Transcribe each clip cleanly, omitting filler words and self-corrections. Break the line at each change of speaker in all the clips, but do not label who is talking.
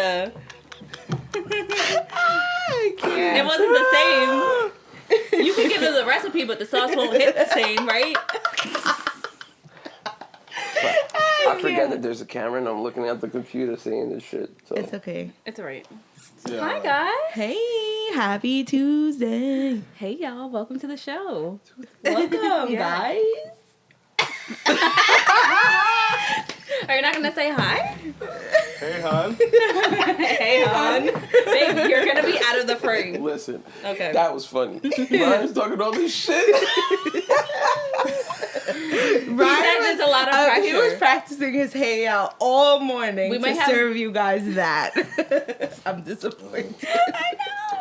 Yeah.
I can't.
It wasn't the same. You can give them the recipe, but the sauce won't hit the same, right?
I forget that there's a camera and I'm looking at the computer saying this shit. So.
It's okay.
It's alright.
Yeah.
Hi, guys.
Hey, happy Tuesday.
Hey, y'all. Welcome to the show.
Welcome, guys.
Are you not going to say hi?
Hey, hon.
Hey, hon. Babe, you're going to be out of the frame.
Listen,
Okay.
that was funny. Brian's talking all this shit.
Brian
said there's a lot of pressure.
He was practicing his hey out all morning to serve you guys that. I'm disappointed.
I know.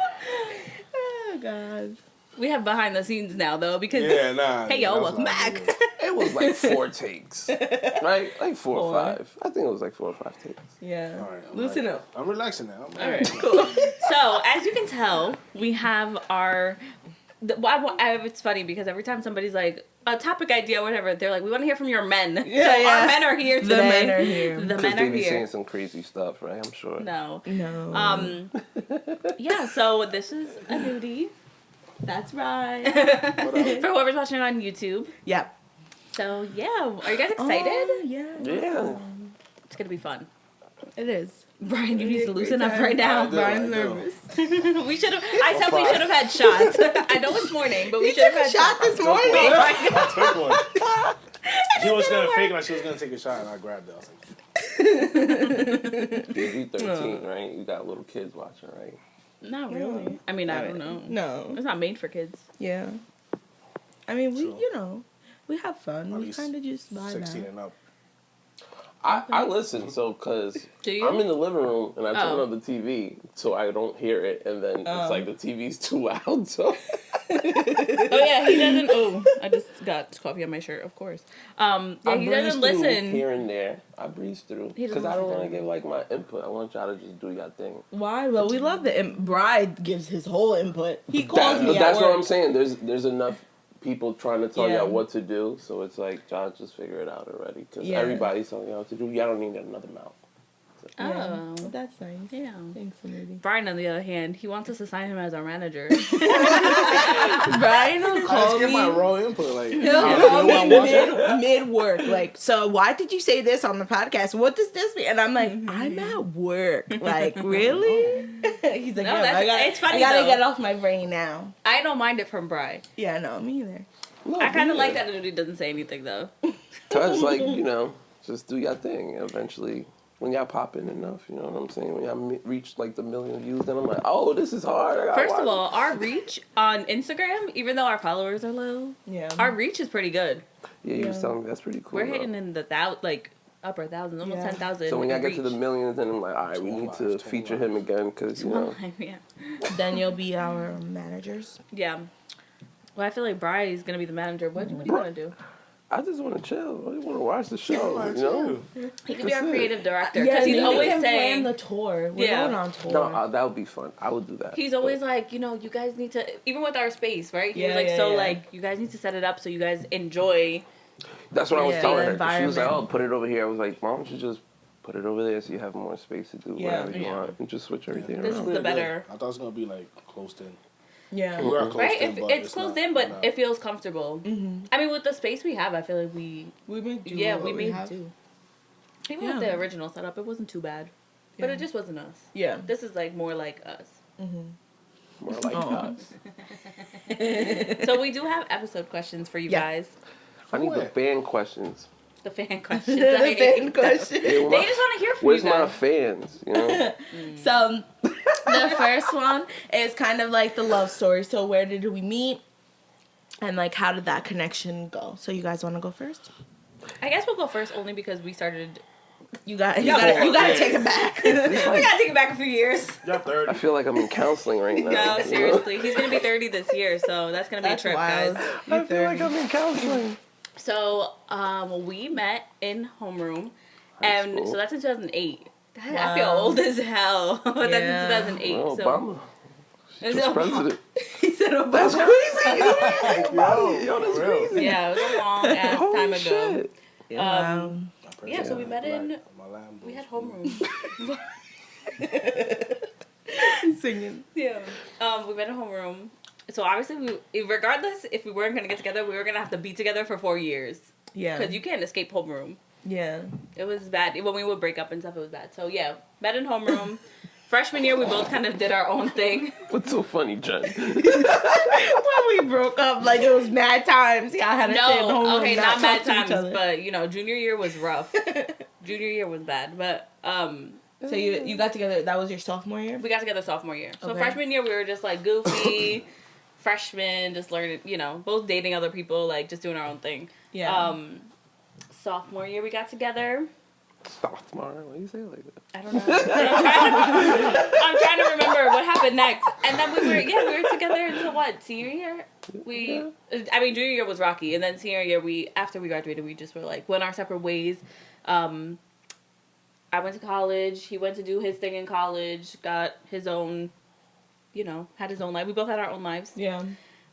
Oh, God.
We have behind the scenes now, though, because...
Yeah, nah.
Hey, y'all, welcome back.
It was like 4 takes. Right? Like 4 or 5. I think it was like 4 or 5 takes.
Yeah.
All right,
Loosen up.
I'm relaxing now.
All right, cool.
So, as you can tell, we have our... It's funny because every time somebody's like, a topic idea or whatever, they're like, we want to hear from your men.
Yeah,
so our men are here today.
The men are here.
The
Because
men
they
are
be
here.
saying some crazy stuff, right? I'm sure.
No. Yeah, so this is Aneudy.
That's right.
For whoever's watching on YouTube.
Yep.
So, yeah. Are you guys excited?
Oh, yeah.
Yeah.
It's going to be fun.
It is.
Brian, you need to loosen up right now.
Brian's nervous.
We should have. I said we should have had shots. I know it's morning, but we should have had
shot this morning.
I took one. She was going to fake it like she was going to take a shot, and I grabbed it. I was like,
PG-13, right? You got little kids watching, right?
Not really. I mean, I don't know.
No.
It's not made for kids.
Yeah. I mean, we,
True.
We have fun.
At
We
least
kind of just vibe
16
out.
and up.
I listen, so, because
Do you?
I'm in the living room, and I turn
Oh.
on the TV, so I don't hear it, and then it's like the TV's too loud, so...
Oh, yeah, he doesn't. Oh, I just got coffee on my shirt, of course. Yeah, he doesn't listen.
Here and there. I breeze through.
He doesn't
Because I don't
listen
want to give, like, my input. I want y'all to just do your thing.
Why? Well, we love the Bride gives his whole input. He calls me.
That's
at
what
work.
I'm saying. There's enough people trying to tell
Yeah.
y'all what to do, so it's like, y'all just figure it out already. Because
Yeah.
everybody's telling y'all what to do. Y'all don't need another mouth.
Yeah.
Oh.
Well, that's nice.
Yeah.
Thanks, Aneudy.
Brian, on the other hand, he wants us to sign him as our manager.
Brian will
I
call
just get
me.
my raw input. Like,
He'll
I
call
feel
me
what I'm watching.
mid-work. Like, so why did you say this on the podcast? What does this mean? And I'm like, I'm at work. Like, really? He's like,
No,
yeah,
it's funny,
I gotta
though.
get it off my brain now.
I don't mind it from Brian.
Yeah, no, me either.
No,
I kind of
yeah.
like that Aneudy doesn't say anything, though.
Because, like, just do your thing. Eventually, when y'all pop in enough, you know what I'm saying? When y'all reach, like, the 1 million views, then I'm like, oh, this is hard. I gotta
First of
watch
all, our reach on Instagram, even though our followers are low,
Yeah.
our reach is pretty good.
it. Yeah, you was
Yeah.
telling me that's pretty cool.
We're
though.
hitting in the upper thousands, almost
Yeah.
10,000.
So when y'all get to the
reach.
millions, then I'm like, all right, we need to
10
feature
lives.
him again because, you know.
Yeah.
Then you'll be our managers.
Yeah. Well, I feel like Bry's gonna be the manager. What do you want to do?
I just want to chill. I just want to watch the show, you know?
He could be
That's
our
it.
creative director
Yeah,
because he's
then we
always
can
saying.
plan the tour. We're
Yeah.
going on tour.
No, that would be fun. I would do that.
He's always like, you guys need to, even with our space, right? He was
Yeah,
like,
yeah, yeah.
like, you guys need to set it up so you guys enjoy.
That's what I was
Yeah,
telling
the
her. She was like,
environment.
oh, put it over here. I was like, Mom should just put it over there so you have more space to do
Yeah.
whatever you
Yeah.
want and just switch everything
This
around.
is the
Pretty good.
better.
I thought it was going to be, like, closed in.
Yeah.
We are closed
Right?
in,
If
but
it's closed
not-
in, but
not-
it feels comfortable.
Mm-hmm.
I mean, with the space we have, I feel like we
We do.
yeah,
what
we made
have.
do. Even
Yeah.
with the original setup, it wasn't too bad. But
Yeah.
it just wasn't us.
Yeah.
This is like more like us.
More like
Oh.
us.
So we do have episode questions for you
Yeah.
guys.
I need the
Where?
fan questions.
The fan questions.
The
I hate
fan
them.
question.
Yeah,
They just want to hear from
where's
you
my
guys.
fans? You know?
So, the first one is kind of like the love story. So, where did we meet? And, like, how did that connection go? So, you guys want to go first?
I guess we'll go first only because we started.
You gotta
Yeah.
take it back.
We gotta take it back a few years.
Y'all 30.
I feel like I'm in counseling right now.
No,
you know?
seriously. He's gonna be 30 this year, so that's gonna be
That's
a trip,
wild.
guys.
I feel like I'm in counseling.
So, we met in homeroom, and
school.
so that's in 2008. I
Wow.
feel old as hell, but that's
Yeah.
in 2008.
Well,
so
Obama.
It's
Just
a-
president.
He said, oh,
That's crazy.
Yo,
that's
real.
crazy.
Yeah, it was a long ass
Holy
time ago.
shit.
Yeah, so we
Black
met in.
on my Lambo.
We had homeroom.
Singing.
Yeah. We met in homeroom. So obviously, regardless if we weren't gonna get together, we were gonna have to be together for 4 years.
Yeah.
Because you can't escape homeroom.
Yeah.
It was bad. When we would break up and stuff, it was bad. So yeah, met in homeroom. Freshman year, we both kind of did our own thing.
What's so funny, Jen?
When we broke up, like it was mad times. Yeah, I had to stay in the home.
Okay, not mad times,
but
but you know, junior year was rough. Junior year was bad, but
so you got together. That was your sophomore year.
we got together sophomore year. So
Okay.
freshman year, we were just like goofy. Freshmen, just learning, you know, both dating other people, like just doing our own thing.
Yeah.
Sophomore year, we got together.
Sophomore? Why do you say it like that?
I don't know. I'm trying to remember what happened next. And then we were together until what? Senior year? Junior year was rocky. And then senior year, after we graduated, we just were like, went our separate ways. I went to college. He went to do his thing in college, got his own, you know, had his own life. We both had our own lives.
Yeah.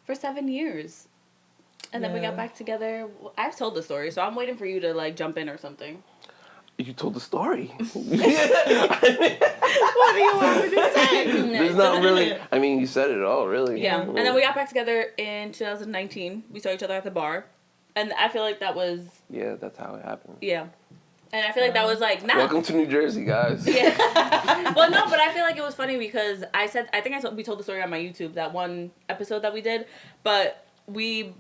For 7 years. And then we got back together. I've told the story, so I'm waiting for you to, like, jump in or something.
You told the story.
What do you want me to say?
There's not really. I mean, you said it all, really.
Yeah. And then we got back together in 2019. We saw each other at the bar. And I feel like that was...
Yeah, that's how it happened.
Yeah. And I feel like that was, like, not...
Welcome to New Jersey, guys.
Yeah. Well, no, but I feel like it was funny because we told the story on my YouTube, that one episode that we did. But you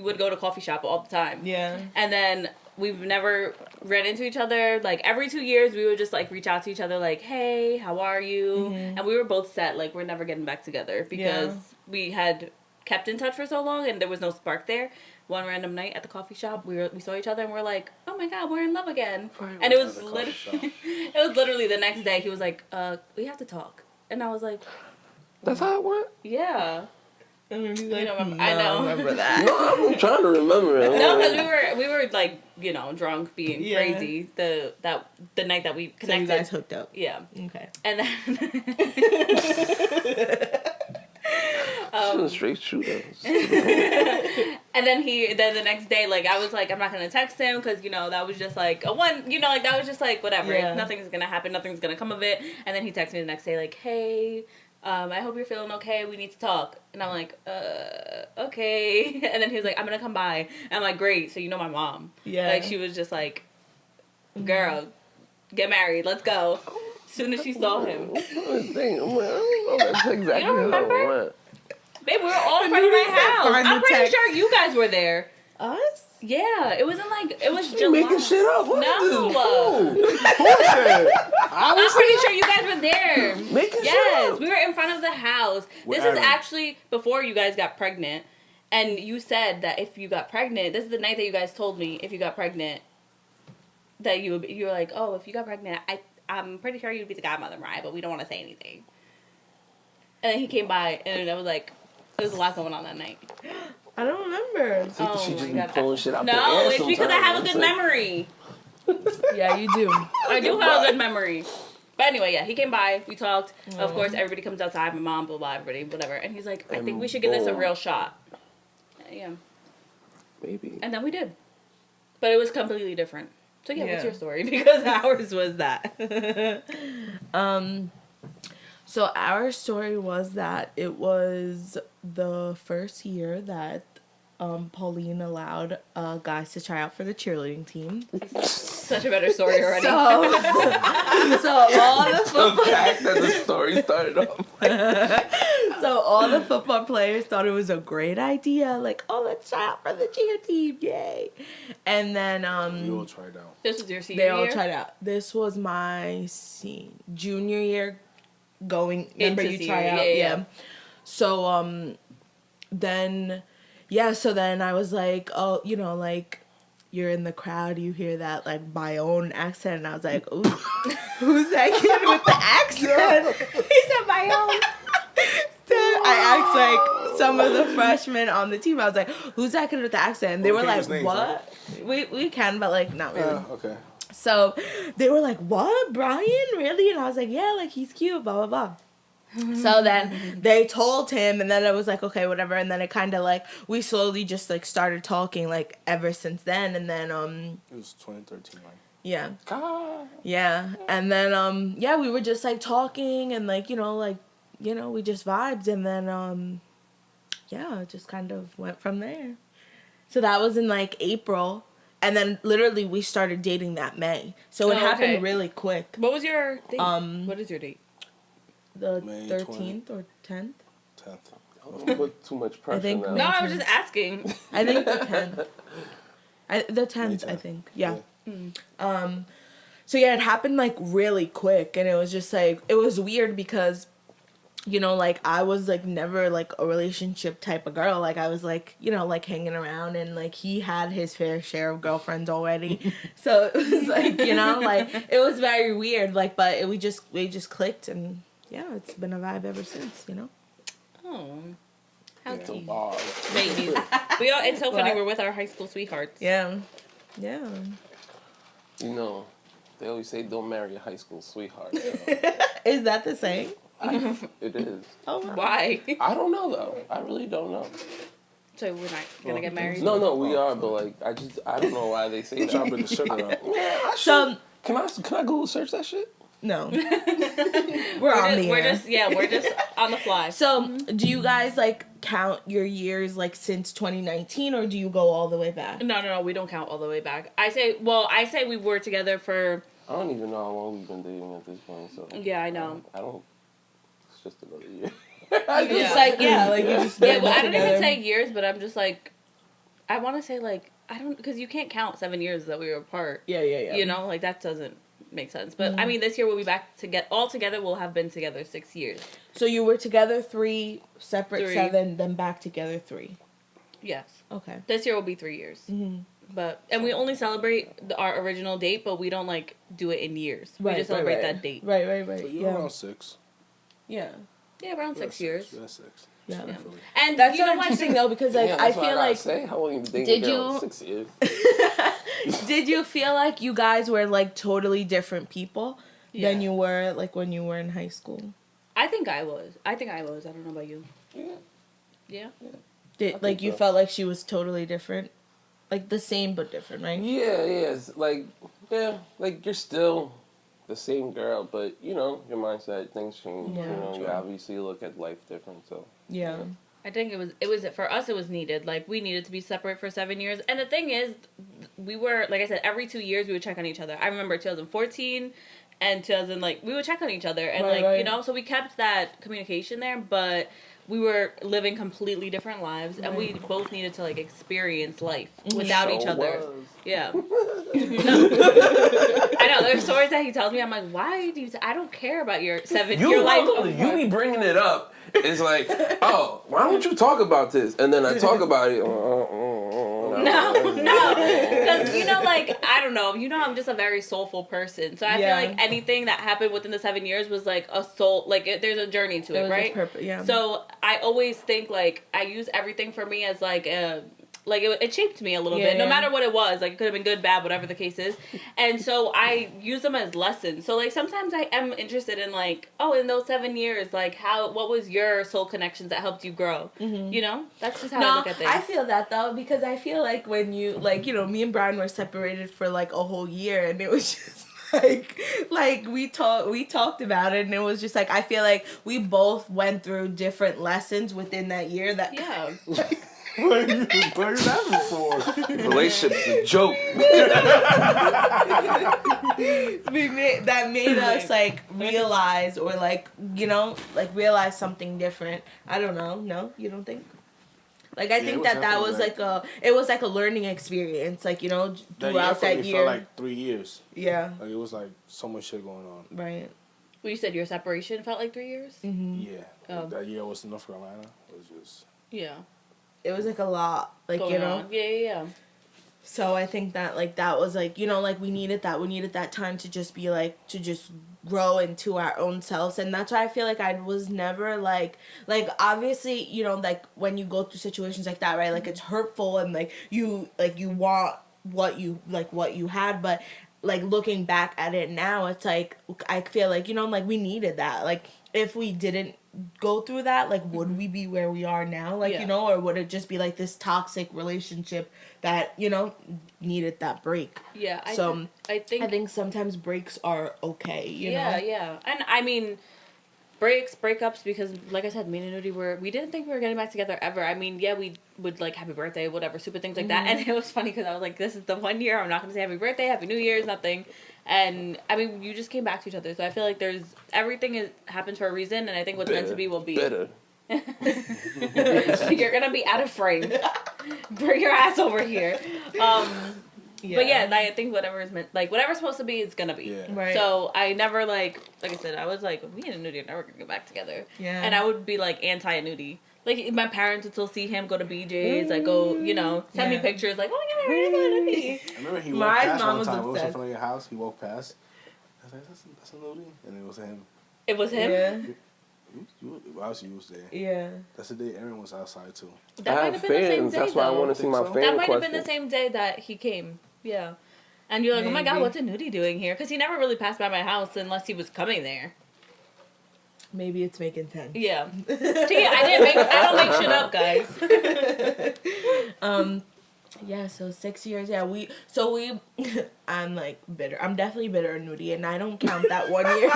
would go to coffee shop all the time.
Yeah.
And then... We've never ran into each other. Like, every 2 years, we would just, like, reach out to each other, like, hey, how are you? Mm-hmm. And we were both set, like, we're never getting back together because we had kept in touch for so long and there was no spark there. One random night at the coffee shop, we saw each other and we're like, oh my God, we're in love again. And it was literally the next day, he was like, we have to talk. And I was like...
That's how it went?
Yeah.
And like,
you don't remember,
I don't remember that.
No, I'm trying to remember it.
No, because we were like, you know, drunk, being crazy the night that we connected.
So you guys hooked up.
Yeah.
Okay.
And then
straight shooter.
And then the next day, like, I was like, I'm not gonna text him because, you know, that was just like a one, you know, like that was just like whatever.
Yeah.
Nothing's gonna happen. Nothing's gonna come of it. And then he texted me the next day like, hey. I hope you're feeling okay. We need to talk. And I'm like, okay. And then he was like, I'm going to come by. And I'm like, great. So you know my mom.
Yeah.
Like, she was just like, girl, get married. Let's go. As soon as she saw him.
I don't know that's exactly
You don't remember?
how it went.
Babe, we were all in front of my house. I'm pretty
text.
sure you guys were there.
Us?
Yeah. It was
You
July.
making shit up. What
No.
is this?
I'm pretty sure you guys were there.
Making shit
Yes,
up.
we were in front of the house.
With
This is
Aaron.
actually before you guys got pregnant. And you said that if you got pregnant, this is the night that you guys told me if you got pregnant, that you were like, oh, if you got pregnant, I'm pretty sure you'd be the godmother, Mariah, but we don't want to say anything. And then he came by, and it was like, there was a lot going on that night.
I don't remember.
Oh
She just
my
be
God.
pulling shit out their
No,
ass
it's because I have a
sometimes.
good memory.
Yeah, you do.
I do have a good memory. But anyway, yeah, he came by, we talked. Of course, everybody comes outside, my mom, blah, blah, everybody, whatever. And he's like, I think we should give this a real shot. Yeah.
Maybe.
And then we did. But it was completely different. So yeah, what's
Yeah.
your story? Because ours was that.
So our story was that it was the first year that Pauline allowed guys to try out for the cheerleading team.
Such a better story already.
So all the
The fact that the story started off.
So all the football players thought it was a great idea. Like, oh, let's try out for the cheer team. Yay. And then
You all tried out.
This was your senior
they all
year?
tried out. This was my junior year going. Remember
Into
you
senior,
try out?
yeah.
So then so then I was like, oh, you know, like, you're in the crowd, you hear that, like, Bayonne accent, and I was like, ooh, who's that kid with the accent? He said Bayonne. So I asked, like, some of the freshmen on the team, I was like, who's that kid with the accent? And they were like,
names,
what? We can, but, like, not really.
Okay.
So they were like, what, Brian, really? And I was like, yeah, like, he's cute, blah, blah, blah. So then they told him, and then it was like, okay, whatever. And then it kind of like, we slowly just like started talking like ever since then. And then,
It was 2013, right?
Yeah.
God.
Yeah. And then, yeah, we were just, like, talking and, like, we just vibed. And then, yeah, it just kind of went from there. So that was in, like, April. And then, literally, we started dating that May. So it happened really quick.
What was your date? What is your date?
The
May
13th or 10th?
10th.
Don't put too much pressure
think
now.
No, I was just asking.
I think the 10th. The 10th, I think. Yeah. So yeah, it happened like really quick, and it was just like, it was weird because, like I was like never like a relationship type of girl. Like I was like, like hanging around, and like he had his fair share of girlfriends already. So it was like, like it was very weird. Like, but we just clicked, and yeah, it's been a vibe ever since.
Oh. How cute.
Babies.
It's so funny, we're with our high school sweethearts.
Yeah. Yeah.
They always say don't marry a high school sweetheart.
Is that the saying?
It is.
Oh, wow.
Why?
I don't know though. I really don't know.
So we're not gonna get married?
No, we are, but like I don't know why they say that.
Trying to bring the sugar up.
Yeah, I should.
So
Can I Google search that shit?
no, we're on the air.
We're just on the fly.
So, do you guys like count your years like since 2019, or do you go all the way back?
No, we don't count all the way back. I say we were together for.
I don't even know how long we've been dating at this point. So
Yeah, I know.
I don't. It's just another year.
It's like you just
Yeah, well, I don't even say years, but I'm just like, I want to say like I don't, because you can't count 7 years that we were apart.
Yeah.
Like that doesn't make sense. But I mean, this year we'll be back to get all together. We'll have been together 6 years.
So you were together 3, separate
3.
7, then back together 3.
Yes.
Okay.
This year will be 3 years. And we only celebrate our original date, but we don't like do it in years. We just celebrate that date.
Right.
So you're around 6.
Yeah.
Yeah, around 6 years.
That's 6.
Yeah.
And
That's
you know
interesting though, because like I feel like
say how long you been dating?
Did you-
6 years.
did you feel like you guys were like totally different people than you were like when you were in high school?
I think I was. I don't know about you. Yeah.
Did like you felt like she was totally different? Like the same but different, right?
Yeah. It's like you're still the same girl, but your mindset, things change.
Yeah,
You obviously look at life different. So
Yeah.
I think it was for us, it was needed. Like, we needed to be separate for 7 years. And the thing is, we were, like I said, every 2 years we would check on each other. I remember 2014 and 2000, like, we would check on each other. And,
Right.
so we kept that communication there, but we were living completely different lives. And we both needed to, like, experience life without each other. Yeah. I know, there's stories that he tells me, I'm like, why do you, I don't care about your 7 year life.
You be bringing it up. It's like, oh, why don't you talk about this? And then I talk about it.
No. Because, like, I don't know. I'm just a very soulful person. So I feel like anything that happened within the 7 years was, like, a soul. Like, there's a journey to it, right?
Yeah.
So I always think, like, I use everything for me as, like, it shaped me a little bit. No matter what it was. Like, it could have been good, bad, whatever the case is. And so I use them as lessons. So, like, sometimes I am interested in, like, in those 7 years, like, what was your soul connections that helped you grow? That's just how I look at things.
I feel that, though, because I feel like when you, like, me and Brian were separated for, like, a whole year, and it was just, like we talked about it, and it was just, like, I feel like we both went through different lessons within that year that...
Yeah.
What are you that for?
Relationship's a joke.
That made us, like, realize, or, like, realize something different. I don't know. No? You don't think? Like, I think that was, like, it was, like, a learning experience, like, throughout that year.
Felt like 3 years.
Yeah.
Like, it was, like, so much shit going on.
Right.
Well, you said your separation felt like 3 years?
Mm-hmm.
Yeah. That year I was in North Carolina. It was just...
Yeah.
It was, like, a lot, like,
going on. Yeah.
So I think that, like, that was, like, like, we needed that time to just be, like, to just grow into our own selves. And that's why I feel like I was never, like, obviously, like, when you go through situations like that, right, like, it's hurtful, and, like, you want what you had, but, like, looking back at it now, it's, like, I feel like, like, we needed that. Like, if we didn't go through that, like, would we be where we are now? Like,
Yeah.
you know, or would it just be like this toxic relationship that, you know, needed that break?
Yeah.
I
think
think sometimes breaks are okay, you know?
Yeah. And I mean, breakups, because like I said, me and Aneudy we didn't think we were getting back together ever. I mean, yeah, we would like happy birthday, whatever, stupid things like that. And it was funny because I was like, this is the 1 year I'm not going to say happy birthday, happy New Year's, nothing. And I mean, you just came back to each other. So I feel like everything happens for a reason. And I think what's meant to be will be.
Better.
You're going to be out of frame. Bring your ass over here. But yeah, I think whatever's supposed to be is gonna be.
Yeah.
Right.
So I never like I said, I was like, me and Aneudy are never gonna get back together.
Yeah.
And I would be like anti-Aneudy. Like my parents would still see him go to BJ's, like go, you know, send me pictures like, oh my god, Aneudy.
I remember he
My
walked past
mom
one
was
time. It was in
obsessed.
front of your house. He walked past. I was like, that's Aneudy, and it was him.
It was him.
Yeah.
Obviously, you was there.
Yeah.
That's the day Aaron was outside too.
That
I
might
have
have been the same
fans.
day.
That's why I want to see my
Think so?
fan
That might have
question.
been the same day that he came. Yeah. And you're like, oh my god,
Maybe.
what's Aneudy doing here? Because he never really passed by my house unless he was coming there.
Maybe it's making sense.
Yeah. I don't make shit up, guys.
Yeah, so 6 years. Yeah, I'm like bitter. I'm definitely bitter, Nudie, and I don't count that 1 year.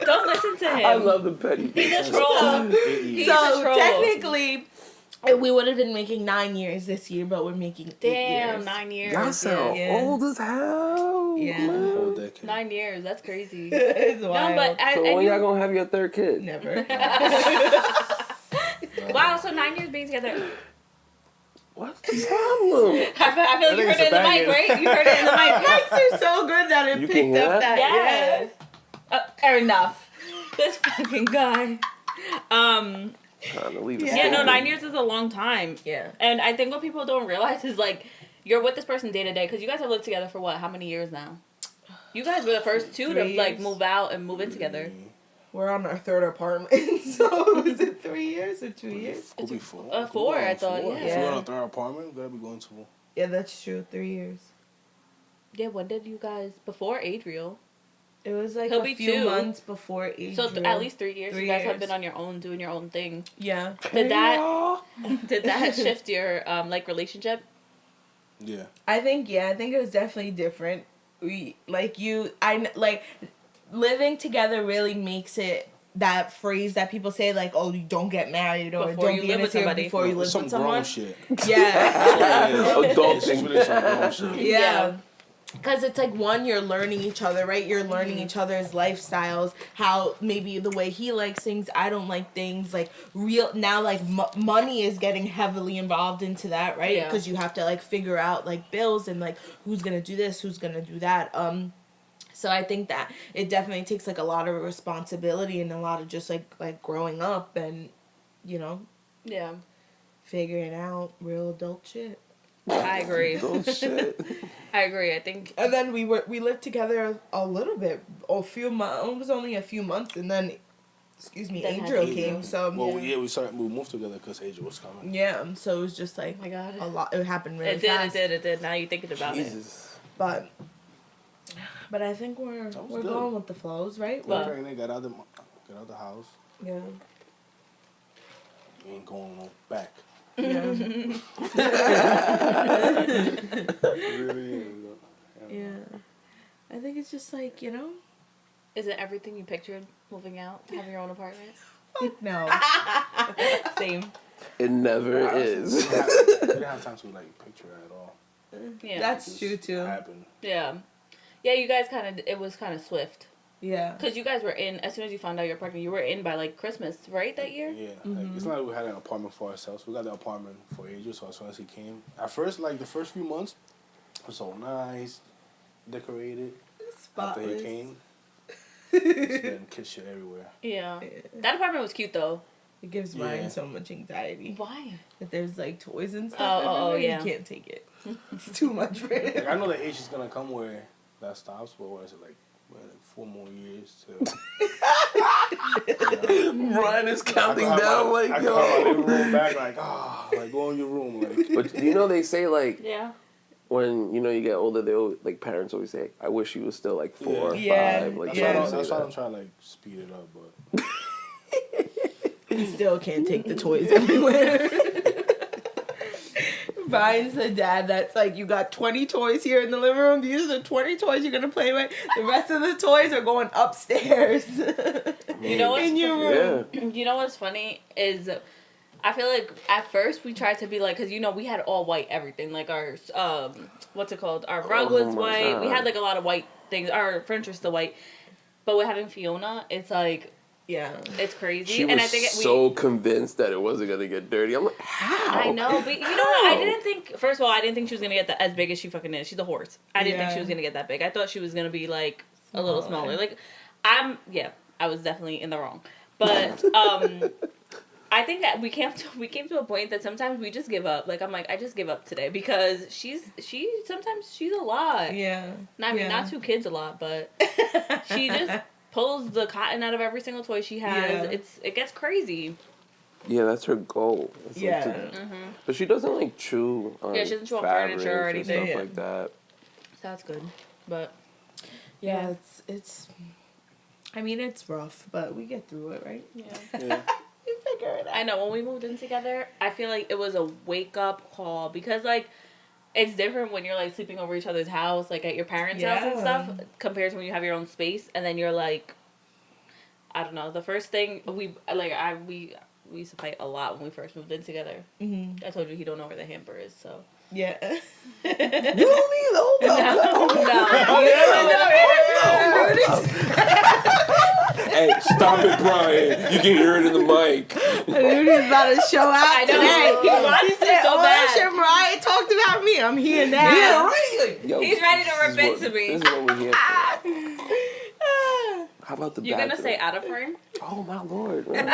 Don't listen to him.
I love the petty.
He's a troll.
8 years.
He's a
So
troll.
technically, we would have been making 9 years this year, but we're making 8
Damn,
years.
9 years.
Y'all sound
Yeah.
old as hell.
Yeah.
man.
Whole decade.
9 years. That's crazy.
It's
No,
wild.
but
So when y'all gonna have your third kid?
Never.
wow. So 9 years being together.
What's the problem?
I feel like you
think
heard it in the
it's a
mic,
banging.
right? You heard it in the mic.
Mics are so good that it
You can
picked
hear
up
that?
that.
Yes. Enough. This fucking guy.
Trying to leave it
Yeah, no,
simple.
9 years is a long time.
Yeah.
And I think what people don't realize is like you're with this person day to day because you guys have lived together for what? How many years now? You guys were the first two to
3
like
years.
move out and move in together.
We're on our third apartment, so was it 3 years or 2 years?
Could be 4.
four,
Could be going
I thought,
4.
yeah.
If we're on a third apartment, we gotta be going to.
Yeah, that's true. 3 years.
Yeah, when did you guys before Adriel?
It was like
He'll
a
be
few
2.
months before Adriel.
So at least 3 years.
3
you guys have
years.
been on your own, doing your own thing.
Yeah.
Did that shift your like relationship?
Yeah.
I think it was definitely different. Living together really makes it that phrase that people say like, oh, you don't get married or
Before
don't
you
be
live
in
with
it
somebody.
before you live
Some
with
grown
someone.
shit.
Yeah.
Adult
It's
thing.
really some grown shit.
Yeah. Because it's like, one, you're learning each other, right? You're learning each other's lifestyles, how maybe the way he likes things, I don't like things. Like, now, like, money is getting heavily involved into that, right?
Yeah.
Because you have to, like, figure out, like, bills and, like, who's going to do this, who's going to do that. So I think that it definitely takes, like, a lot of responsibility and a lot of just, like growing up and, you know,
Yeah.
figuring out real adult shit.
I agree.
Oh shit.
I agree. I think
And then we lived together a little bit, a few months. It was only a few months, and then,
Then
Adriel
had
came. So
Well, we moved together because Adriel was coming.
yeah, so it was just like
oh my god.
a lot. It happened really
It did,
fast.
it did. Now you're thinking about it.
Jesus.
But I think we're
was good.
going with the flows, right?
Well-
Got pregnant, got out the house.
Yeah.
We ain't going no back.
Yeah.
Really ain't.
Yeah. I think it's just like, you know.
Is it everything you pictured moving out, having your own apartment?
No.
Same.
It never is.
We didn't have time to like picture it at all.
Yeah.
That's
It
true
just
too.
happened.
Yeah. Yeah, you guys it was kind of swift.
Yeah.
Because you guys were in, as soon as you found out you're pregnant, you were in by like Christmas, right, that year?
Yeah, like, it's not like we had an apartment for ourselves. We got the apartment for Adriel, so as soon as he came, at first, like the first few months, it was so nice, decorated. After he
Spotless.
came, it's been kid shit everywhere.
Yeah. That apartment was cute, though.
It gives
Yeah.
mine so much anxiety.
Why?
That there's like toys and stuff.
Oh,
everywhere.
yeah.
You can't take it. It's too much for
Like,
him.
I know the age is gonna come where that stops, but what is it like 4 more years to?
Ryan is counting down like,
I can
yo.
have my living room back, like go in your room, like.
But you know they say like
Yeah.
when you get older, like parents always say, "I wish you was still like 4 or 5." Like
That's why I'm trying to like speed it up, but
you still can't take the toys everywhere. Brian's the dad that's like, you got 20 toys here in the living room. These are the 20 toys you're gonna play with. The rest of the toys are going upstairs.
You know what's
in your room?
Yeah.
You know what's funny is, I feel like at first we tried to be like, because we had all white everything, like our what's it called? Our rug was white.
God.
We had like a lot of white things. Our furniture's still white, but with having Fiona, it's like.
Yeah.
It's crazy.
She was
and I think
so convinced that it wasn't going to get dirty. I'm like, how?
I know, but you know what? I didn't think, first of all, I didn't think she was going to get as big as she fucking is. She's a horse. I didn't think she was going to get that big. I thought she was going to be, like, a little smaller. Like, I was definitely in the wrong. But, I think that we came to a point that sometimes we just give up. Like, I'm like, I just give up today because sometimes she's a lot.
Yeah.
I mean, not 2 kids a lot, but she just pulls the cotton out of every single toy she has.
Yeah.
It gets crazy.
Yeah, that's her goal. It's
yeah.
But she doesn't like chew on
she doesn't chew on
fabrics
furniture or anything.
stuff like that.
So that's good. But
Yeah, it's I mean, it's rough, but we get through it, right?
yeah.
We figure it out.
I know when we moved in together, I feel like it was a wake up call because like it's different when you're like sleeping over each other's house, like at your parents' house and stuff, compared to when you have your own space, and then you're like, I don't know. The first thing we used to fight a lot when we first moved in together. Mm-hmm. I told you he don't know where the hamper is, so.
Yeah.
You don't need hold up. Hey, stop it, Brian. You can hear it in the mic.
He's about to show out
I know.
today.
He wants to so bad.
Mariah talked about me. I'm here now.
Yeah, right. Like, yo,
he's ready to rip into me.
This is what we're here for. How about the
You're
bathroom?
gonna say out of frame?
Oh my lord, man.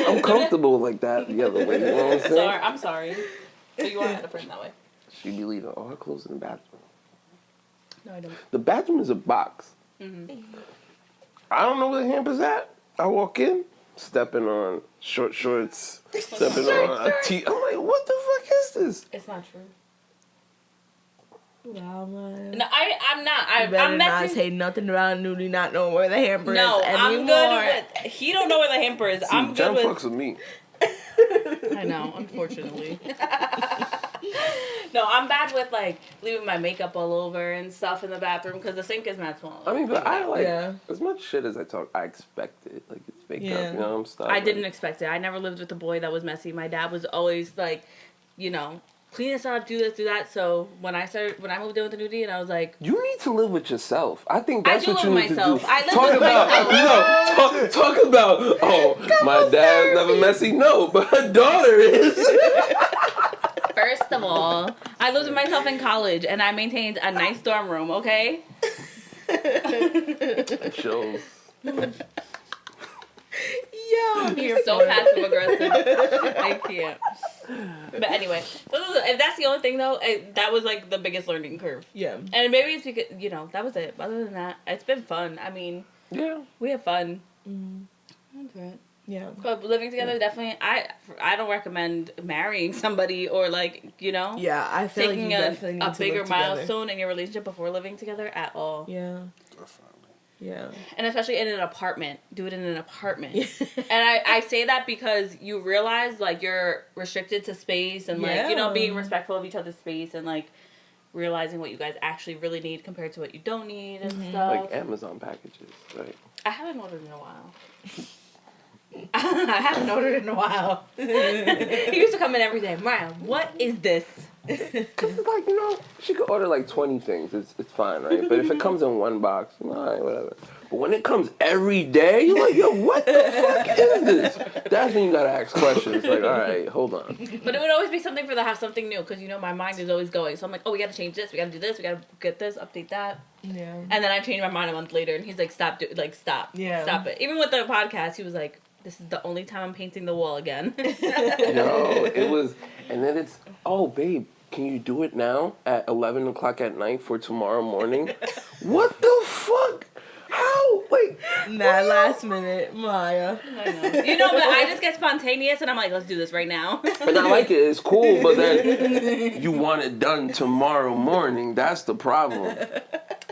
I'm comfortable like that the other way. You know what I'm saying?
I'm sorry. So you are out of frame that way?
She be leaving all her clothes in the bathroom.
No, I don't.
The bathroom is a box. Mm-hmm. I don't know where the hamper's at. I walk in, stepping on short shorts, stepping on a tee. I'm like, what the fuck is this?
It's not true.
Wow, man.
No, I'm not.
You better
I'm
not
messing.
say nothing about Nudie not knowing where the hamper
No,
is anymore.
I'm good with. He don't know where the hamper is.
See,
I'm good
John
with.
fucks with me.
I know, unfortunately. No, I'm bad with like leaving my makeup all over and stuff in the bathroom because the sink is mad small.
I mean, but I like as much shit as I talk. I expect it. Like it's makeup.
Yeah.
You know, I'm stuck.
I didn't expect it. I never lived with a boy that was messy. My dad was always like, clean this up, do this, do that. So when I moved in with the Nudie, and I was like,
you need to live with yourself. I think that's what you need to do.
I live
Talk
with
about,
myself.
talk about. Oh, my dad's never messy. No, but her daughter is.
First of all, I lived with myself in college, and I maintained a nice dorm room. Okay.
It shows.
Yo,
You're so passive aggressive. I can't. But anyway, if that's the only thing though, that was like the biggest learning curve.
Yeah.
And maybe it's because that was it. Other than that, it's been fun. I mean, we have fun. That's right.
Yeah.
But living together, definitely. I don't recommend marrying somebody or like
Yeah, I feel
taking
like you definitely need
a
to
bigger
live together.
milestone in your relationship before living together at all.
Yeah.
definitely.
Yeah.
And especially in an apartment. Do it in an apartment. And I say that because you realize, like, you're restricted to space and, like, being respectful of each other's space and, like, realizing what you guys actually really need compared to what you don't need and stuff.
Like Amazon packages, right?
I haven't ordered in a while. I haven't ordered in a while. He used to come in every day. Mariah, what is this?
Because it's like, she could order like 20 things. It's fine, right? But if it comes in one box, all right, whatever. But when it comes every day, you're like, yo, what the fuck is this? That's when you gotta ask questions. Like, all right, hold on.
But it would always be something for the house, something new. Because, my mind is always going. So I'm like, oh, we gotta change this. We gotta do this. We gotta get this, update that.
Yeah.
And then I change my mind a month later. And he's like, stop.
Yeah.
Stop it. Even with the podcast, he was like, this is the only time I'm painting the wall again.
Yo, it was, and then it's, oh, babe, can you do it now at 11 o'clock at night for tomorrow morning? What the fuck? How? Like,
That last minute, Maya.
I know. You know, but I just get spontaneous and I'm like, let's do this right now.
and I like it. It's cool, but then you want it done tomorrow morning. That's the problem.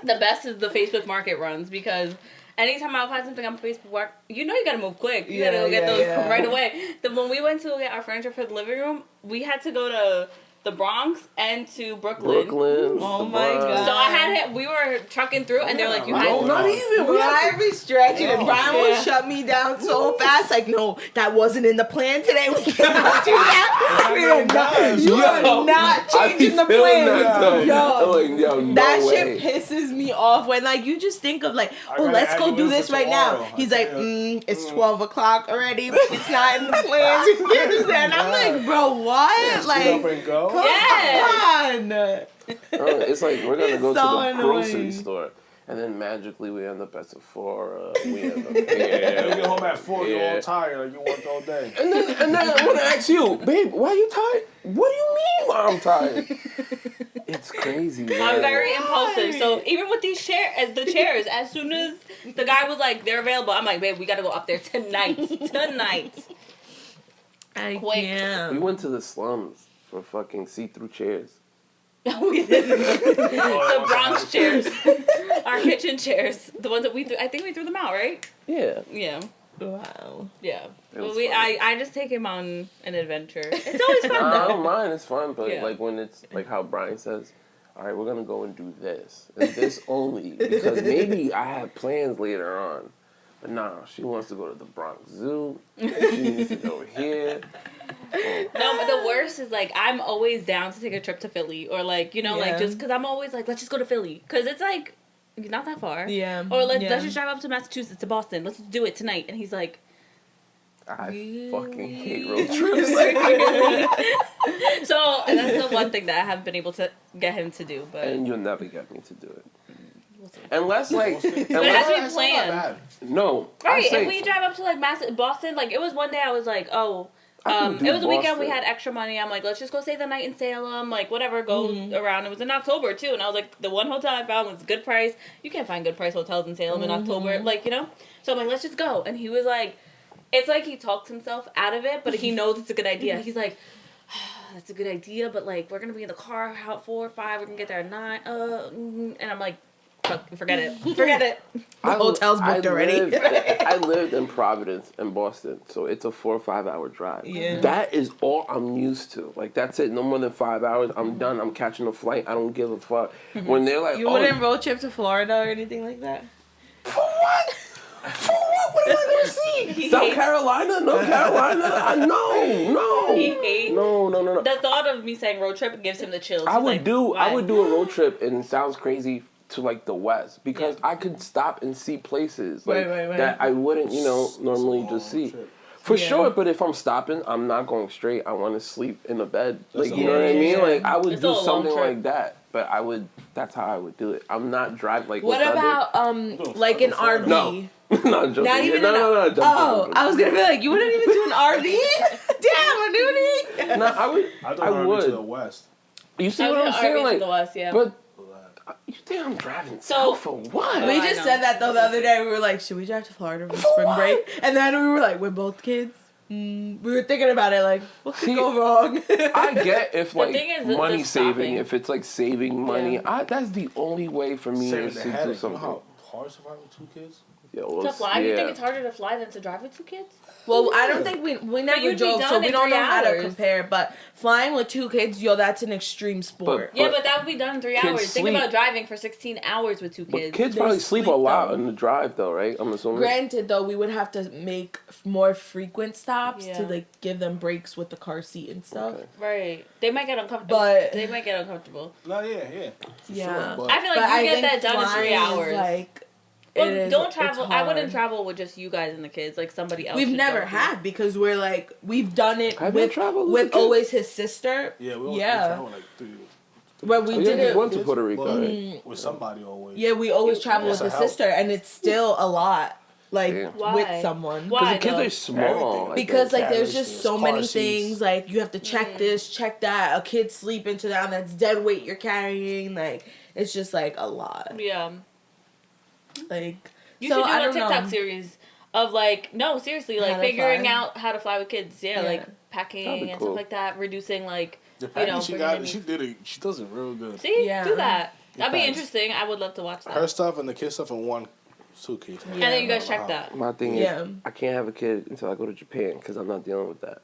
The best is the Facebook Market runs because anytime I find something on Facebook, you know you gotta move quick. You gotta go get those right away. When we went to get our furniture for the living room, we had to go to the Bronx and to Brooklyn.
Oh my God.
So we were trucking through and they're like, you had
not even.
Well, I be stretching and Brian would shut me down so fast. Like, no, that wasn't in the plan today. We cannot do that. You are not changing the plan. That shit pisses me off when like you just think of like, oh, let's go do this right now. He's like, it's 12 o'clock already, but it's not in the plans. And I'm like, bro, what? Like, come on.
It's like we're gonna go
so
to the grocery
annoying.
store, and then magically we end up at Sephora. We end up here.
You get home at 4, you're all tired, like you worked all day.
And then I want to ask you, babe, why are you tired? What do you mean why I'm tired? It's crazy, man.
I'm very impulsive. So even with these chairs, as soon as the guy was like, they're available, I'm like, babe, we gotta go up there tonight.
I
Quick.
can't.
We went to the slums for fucking see-through chairs.
We did. The Bronx chairs. Our kitchen chairs. The ones that I think we threw them out, right?
Yeah.
Yeah.
Wow.
Yeah.
It was
Well,
fun.
I just take him on an adventure. It's always fun
I
though.
don't mind. It's fun, but
Yeah.
like when it's like how Brian says, all right, we're gonna go and do this and this only because maybe I have plans later on. But nah, she wants to go to the Bronx Zoo. She needs to go here.
No, but the worst is like I'm always down to take a trip to Philly or like like just because I'm always like let's just go to Philly because it's like not that far.
Yeah.
Or let's just drive up to Massachusetts to Boston. Let's do it tonight. And he's like,
I fucking hate road trips.
so that's the one thing that I haven't been able to get him to do. But
And you'll never get me to do it. Unless like,
but it has
unless,
to be planned.
no.
Right,
I say,
if we drive up to like Boston, like it was one day I was like, oh,
I can do
it was a weekend we
Boston.
had extra money. I'm like, let's just go stay the night in Salem, like whatever, go around. It was in October too, and I was like, the one hotel I found was a good price. You can't find good price hotels in Salem in October, like So I'm like, let's just go, and he was like, it's like he talked himself out of it, but he knows it's a good idea. He's like, that's a good idea, but like we're gonna be in the car at 4 or 5, we're gonna get there at 9, and I'm like, forget it.
The hotel's booked already.
I lived in Providence in Boston, so it's a 4 or 5 hour drive.
Yeah.
That is all I'm used to. Like that's it. No more than 5 hours. I'm done. I'm catching a flight. I don't give a fuck. When they're like,
You wouldn't road trip to Florida or anything like that?
for what? For what? What am I gonna see? South Carolina? North Carolina? No.
He hates.
No.
The thought of me saying road trip gives him the chills.
I
He's
would
like,
do
why?
a road trip, and it sounds crazy to like the West because I could stop and see places like
Right.
that I wouldn't normally just see.
Trip.
For sure, but if I'm stopping, I'm not going straight. I want to sleep in a bed.
That's
Like
a
you know what I mean?
long
Like I would
It's
do
still a long
something
trip.
like that. But I would. That's how I would do it. I'm not driving like.
What about like an RV?
No. Not joking.
Not even
no.
Oh, I was gonna be like, you wouldn't even do an RV? Damn, Aneudy.
No, I would.
I
I
would to the
would.
West.
You see
I
what
was
I'm
in
saying?
RV to
Like,
the West, yeah.
but you think I'm driving south for what?
We
I
just
know.
said that though the other day. We were like, should we drive to Florida for spring
what?
break? And then we were like, we're both kids. We were thinking about it like, what could
See,
go wrong?
I get if like
thing is, the
money
stopping.
saving, if it's like saving money, that's the only way for me
Saving
is
the
to do
headache. You know
something.
how hard to survive with 2 kids?
Yeah, well,
To fly? You
yeah.
think it's harder to fly than to drive with 2 kids?
Well, I don't think we never
you'd be
drove,
done
so we
in
don't
3
know how to
hours.
compare. But flying with 2 kids, that's an extreme sport.
Yeah, but that would be done in 3
kids
hours. Think
sleep.
about driving for 16 hours with 2
But
kids.
kids
They
probably sleep a
sleep,
lot
though.
on the drive, though, right? I'm assuming.
Granted, though, we would have to make more frequent stops
Yeah.
to like give them breaks with the car seat and stuff.
Okay.
Right. They might get uncomfortable.
But-
they might get uncomfortable.
No, yeah. For
Yeah.
Sure, but
I feel
But
like
I
you get
think
that done in 3
flying is,
hours.
like,
Well,
it is-
don't
it's
travel. I wouldn't
hard.
travel with just you guys and the kids. Like somebody else.
We've
should
never
go.
had because we're like we've done it
Have you
with
traveled with
with
the kids?
always his sister.
yeah, we
Yeah.
travel like 3
When we
Oh, yeah,
did
you
it,
went to Puerto Rico,
but
right?
with somebody always.
yeah, we always travel with
That's a
his
help.
sister, and it's still a lot. Like
Yeah.
Why?
with someone.
Why?
Because the kids
though?
are small.
Everything.
I
Because
think.
like there's
carriage,
just so
car
many
seats.
things like you have to check this, check that. A kid sleeping to down that's dead weight you're carrying. Like it's just like a lot.
Yeah.
Like
You
So,
should do
I
a
don't
TikTok
know.
series of like, no, seriously, like
How to
figuring
fly.
out how to fly with kids. Yeah,
Yeah.
like
That'd
packing
be
and
cool.
stuff like that, reducing like,
The
you
packing
know,
she
bringing
got,
in-
she does it real good.
See,
Yeah.
do that. That'd be
Thanks.
interesting. I would love to watch that.
Her stuff and the kid stuff in one suitcase.
And then you guys
Yeah.
check that.
My thing
Yeah.
is, I can't have a kid until I go to Japan because I'm not dealing with that.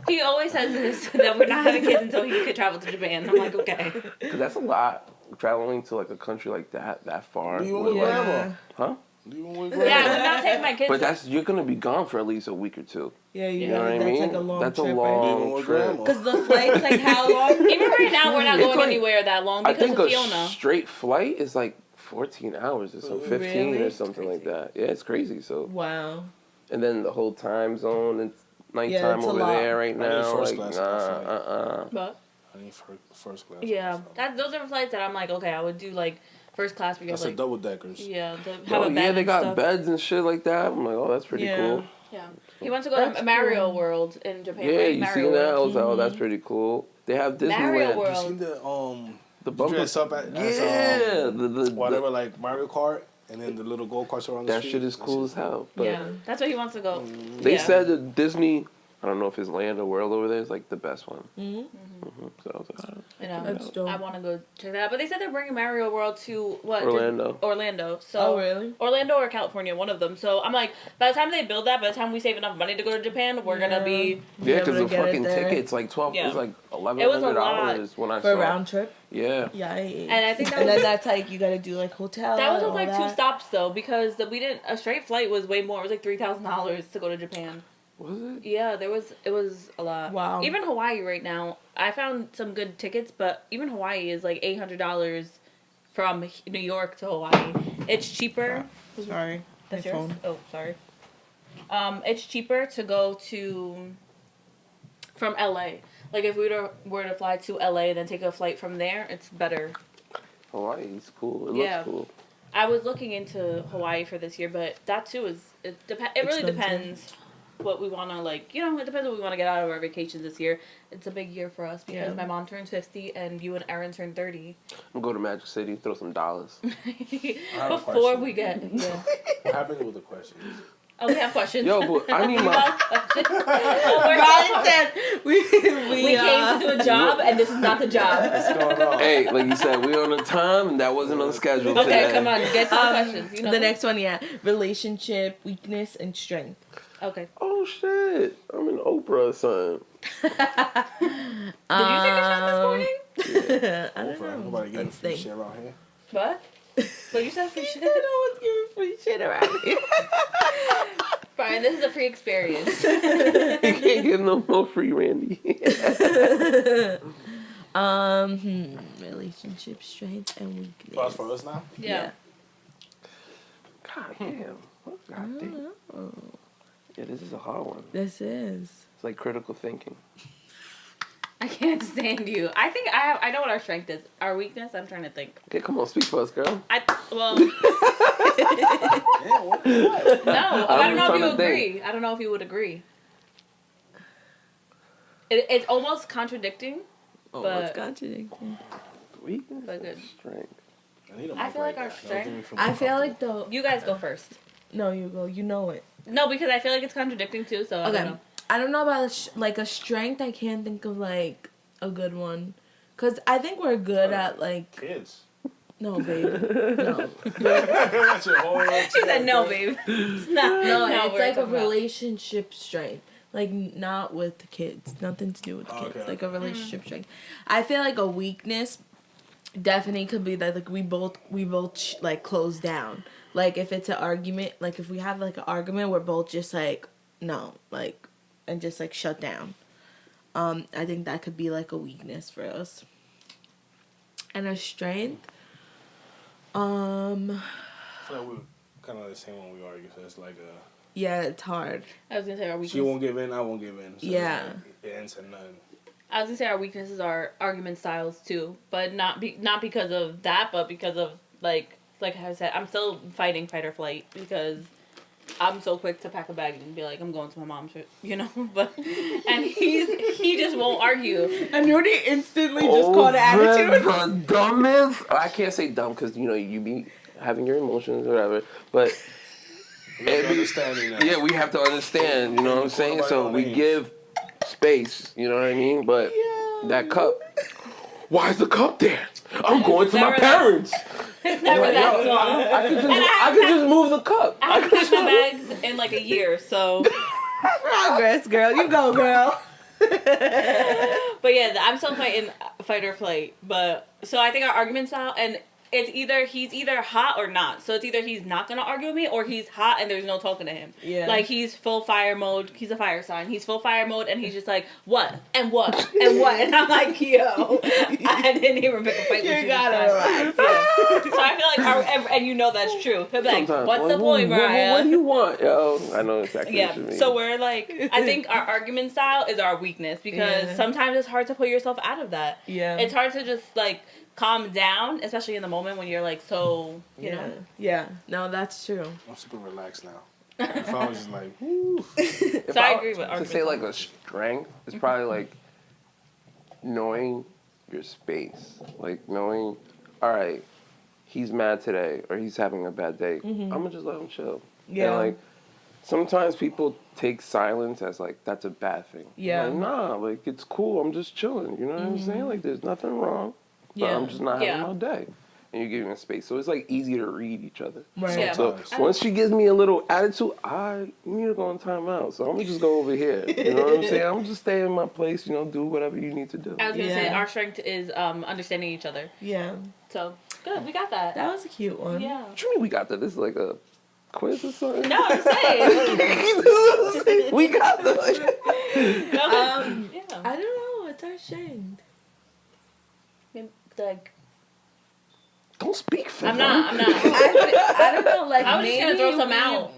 He always says this that we're not having kids until he could travel to Japan. I'm like, okay.
Because that's a lot. Traveling to like a country like that far.
Do you want
with,
with
like-
grandma?
Huh?
Do you want with
Yeah,
grandma?
I'm not taking my kids.
But you're gonna be gone for at least a week or two.
Yeah,
You know what I
that's
mean?
like a long
That's
trip.
a
Do you
long
want with
trip.
grandma?
Because the flight's like how long?
Even right now, we're not
It's
going
like-
anywhere that long
I
because
think
of
a
Fiona.
straight flight is like 14 hours or something, 15
Really?
or something like that. Yeah, it's crazy. So,
Wow.
and then the whole time zone, it's nighttime
it's a
over
lot.
there right
I need
now.
first
Like,
class
But
I need first class.
yeah, those are flights that I'm like, okay, I would do like first class because
That's a
like,
double deckers.
yeah, have
Oh
a bed
yeah, they
and
got
stuff.
beds and shit like that. I'm like, oh, that's pretty
Yeah.
cool.
Yeah, he wants to go
That's
to Mario
cool.
World in Japan.
Yeah,
right?
you
Mario
seen that? I
World.
was like, oh, that's pretty cool. They have
Mario
Disneyland.
World.
You seen the
The
you
bumper.
dress up as
Yeah,
whatever like Mario Kart and then the little go karts around the
that
street.
shit is cool as hell. But
Yeah, that's where he wants to go.
they
Yeah.
said that Disney, I don't know if it's Land or World over there, is like the best one.
Mm-hmm.
So I was like, oh,
You know,
That's dope.
I want to go check that out. But they said they're bringing Mario World to what?
Orlando.
Orlando. So
Oh, really?
Orlando or California, one of them. So I'm like, by the time they build that, by the time we save enough money to go to Japan, we're gonna be.
yeah,
able
because
to
the
get it
fucking
there.
ticket's like 12.
Yeah.
It's like
It was a lot.
$1,100 when I
For
saw.
a round trip?
Yeah.
Yikes.
And I think that
and
was-
then that's like you gotta do like hotel.
That was
and
with like
all
2
that.
stops though, because we didn't. A straight flight was way more. It was like $3,000 to go to Japan.
Was it?
Yeah, it was a lot.
Wow.
Even Hawaii right now, I found some good tickets, but even Hawaii is like $800 from New York to Hawaii. It's cheaper.
Sorry.
That's
my
yours?
phone.
Oh, sorry. It's cheaper to go from LA. Like if we were to fly to LA and then take a flight from there, it's better.
Hawaii's cool. It
Yeah.
looks cool.
I was looking into Hawaii for this year, but that too is it really
Expensive.
depends what we want to like, it depends what we want to get out of our vacations this year. It's a big year for us because
Yeah.
my mom turns 50 and you and Erin turn 30.
I'm gonna go to Magic City, throw some dollars.
have a
Before
question.
we get
What happened with the questions?
Oh, we have questions.
Yo, but I need my.
Ryan said we
We came to do a job and this is not the job.
What's going on?
Hey, like you said, we on the time and that wasn't on schedule
Okay,
today.
come on, get to the questions. You know
the
them?
next one, yeah, relationship, weakness, and strength.
Okay.
Oh shit! I'm in Oprah or something.
Did you take a shot this morning?
I don't
Over.
know.
Nobody getting
Let's
free
think.
shit around here.
What? What you said free shit?
No one's giving free shit around here.
Brian, this is a free experience.
You can't get no more free Randy.
Relationship, strength, and weakness.
Pause for us now.
Yeah.
God damn. God damn. Yeah, this is a hard one.
This is.
It's like critical thinking.
I can't stand you. I think I know what our strength is. Our weakness, I'm trying to think.
Okay, come on, speak for us, girl.
Well,
Yeah, what?
no. I don't know if
trying
you
to
agree. I don't know if you would agree. It's almost contradicting.
Oh,
But-
it's contradicting.
Weakness
But
or
good.
strength?
I feel like our strength-
I feel like the.
You guys go first.
No, you go. You know it.
No, because I feel like it's contradicting too, so I
Okay.
don't know.
I don't know about like a strength. I can't think of like a good one. Cause I think we're good at like.
Kids.
No, babe. No.
That's your whole
She said no, babe. It's not.
No,
not
it's
what we're
like a
talking about.
relationship strength. Like, not with the kids. Nothing to do with the
Oh,
kids.
okay.
Like, a relationship strength. I feel like a weakness definitely could be that, like, we both like, close down. Like, if it's an argument, like, if we have, like, an argument, we're both just, like, no. Like, and just, like, shut down. I think that could be, like, a weakness for us. And a strength,
I feel like we're kind of the same when we argue. So it's like
yeah, it's hard.
I was gonna say our weakness.
she won't give in, I won't give in. So
Yeah.
it's like, it ends in none.
I was gonna say our weaknesses are argument styles too, but not because of that, but because of like I said, I'm still fighting fight or flight because I'm so quick to pack a bag and be like, I'm going to my mom's, but and he just won't argue.
Aneudy instantly just called an attitude.
The dumbest. I can't say dumb because you be having your emotions, whatever. But
understanding that.
yeah, we have to understand. You know what I'm saying? So we give space. You know what I mean? But that cup. Why is the cup there? I'm going to my parents.
It's never that long.
I could just move the cup.
I haven't packed my bags in like a year, so.
Progress, girl. You go, girl.
But yeah, I'm still fighting fight or flight. But so I think our argument style, and it's either he's either hot or not. So it's either he's not gonna argue with me, or he's hot and there's no talking to him.
Yeah.
Like he's full fire mode. He's a fire sign. He's full fire mode, and he's just like what and what and what, and I'm like, yo, I didn't even pick a fight with you.
You gotta relax.
Yeah. So I feel like, and you know that's true. He'll be like,
Sometimes,
what's the point, Mariah?
What do you want, yo? I know exactly what you mean.
So we're like, I think our argument style is our weakness, because sometimes it's hard to pull yourself out of that.
Yeah.
It's hard to just like calm down, especially in the moment when you're like so, you know.
Yeah. No, that's true.
I'm super relaxed now. If I was just like, woo.
So I agree with
to say like a strength, it's probably like knowing your space, like knowing, all right, he's mad today or he's having a bad day. I'm gonna just let him chill.
Yeah.
And like sometimes people take silence as like that's a bad thing.
Yeah.
Like, nah, like it's cool. I'm just chilling. You know what I'm saying? Like there's nothing wrong. But I'm just not having my day. And you're giving a space. So it's like easy to read each other.
Right.
Yeah.
So once she gives me a little attitude, I need to go on timeout. So I'm gonna just go over here. You know what I'm saying? I'm just stay in my place, you know, do whatever you need to do.
I was gonna say our strength is understanding each other.
Yeah.
So good, we got that.
That was a cute one.
Yeah.
What you mean we got that? This is like a quiz or something?
No, I'm saying.
We got that.
Yeah.
I don't know. What's our strength?
Like,
Don't speak for
I'm
them.
not.
I don't know. Like
I was just gonna throw some out.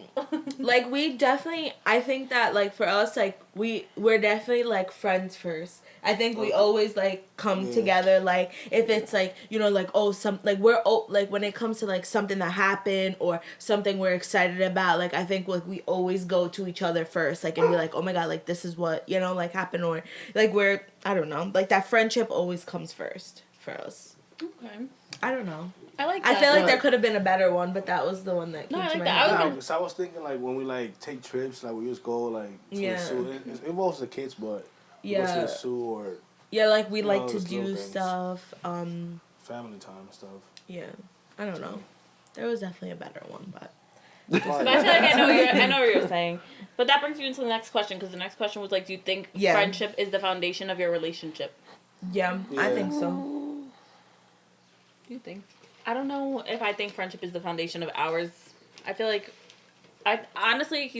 Like we definitely, I think that like for us, like we're definitely like friends first. I think we always like come together, like if it's like, you know, like like when it comes to like something that happened or something we're excited about, like I think like we always go to each other first, like and be like, oh my god, like this is what, you know, like happened, or like we're, I don't know, like that friendship always comes first for us.
Okay.
I don't know.
I like that.
I feel like there could have been a better one, but that was the one that came
I
to
like
my
that.
head.
So I was thinking like when we like take trips, like we just go like to the zoo. It involves the kids, but we go to the zoo or
like we like to
those little
do
things.
stuff.
Family time and stuff.
Yeah, I don't know. There was definitely a better one, but
But I feel like I know what you're saying. But that brings you into the next question, because the next question was like, do you think friendship is the foundation of your relationship?
yeah, I think so.
Do you think? I don't know if I think friendship is the foundation of ours. I feel like, honestly,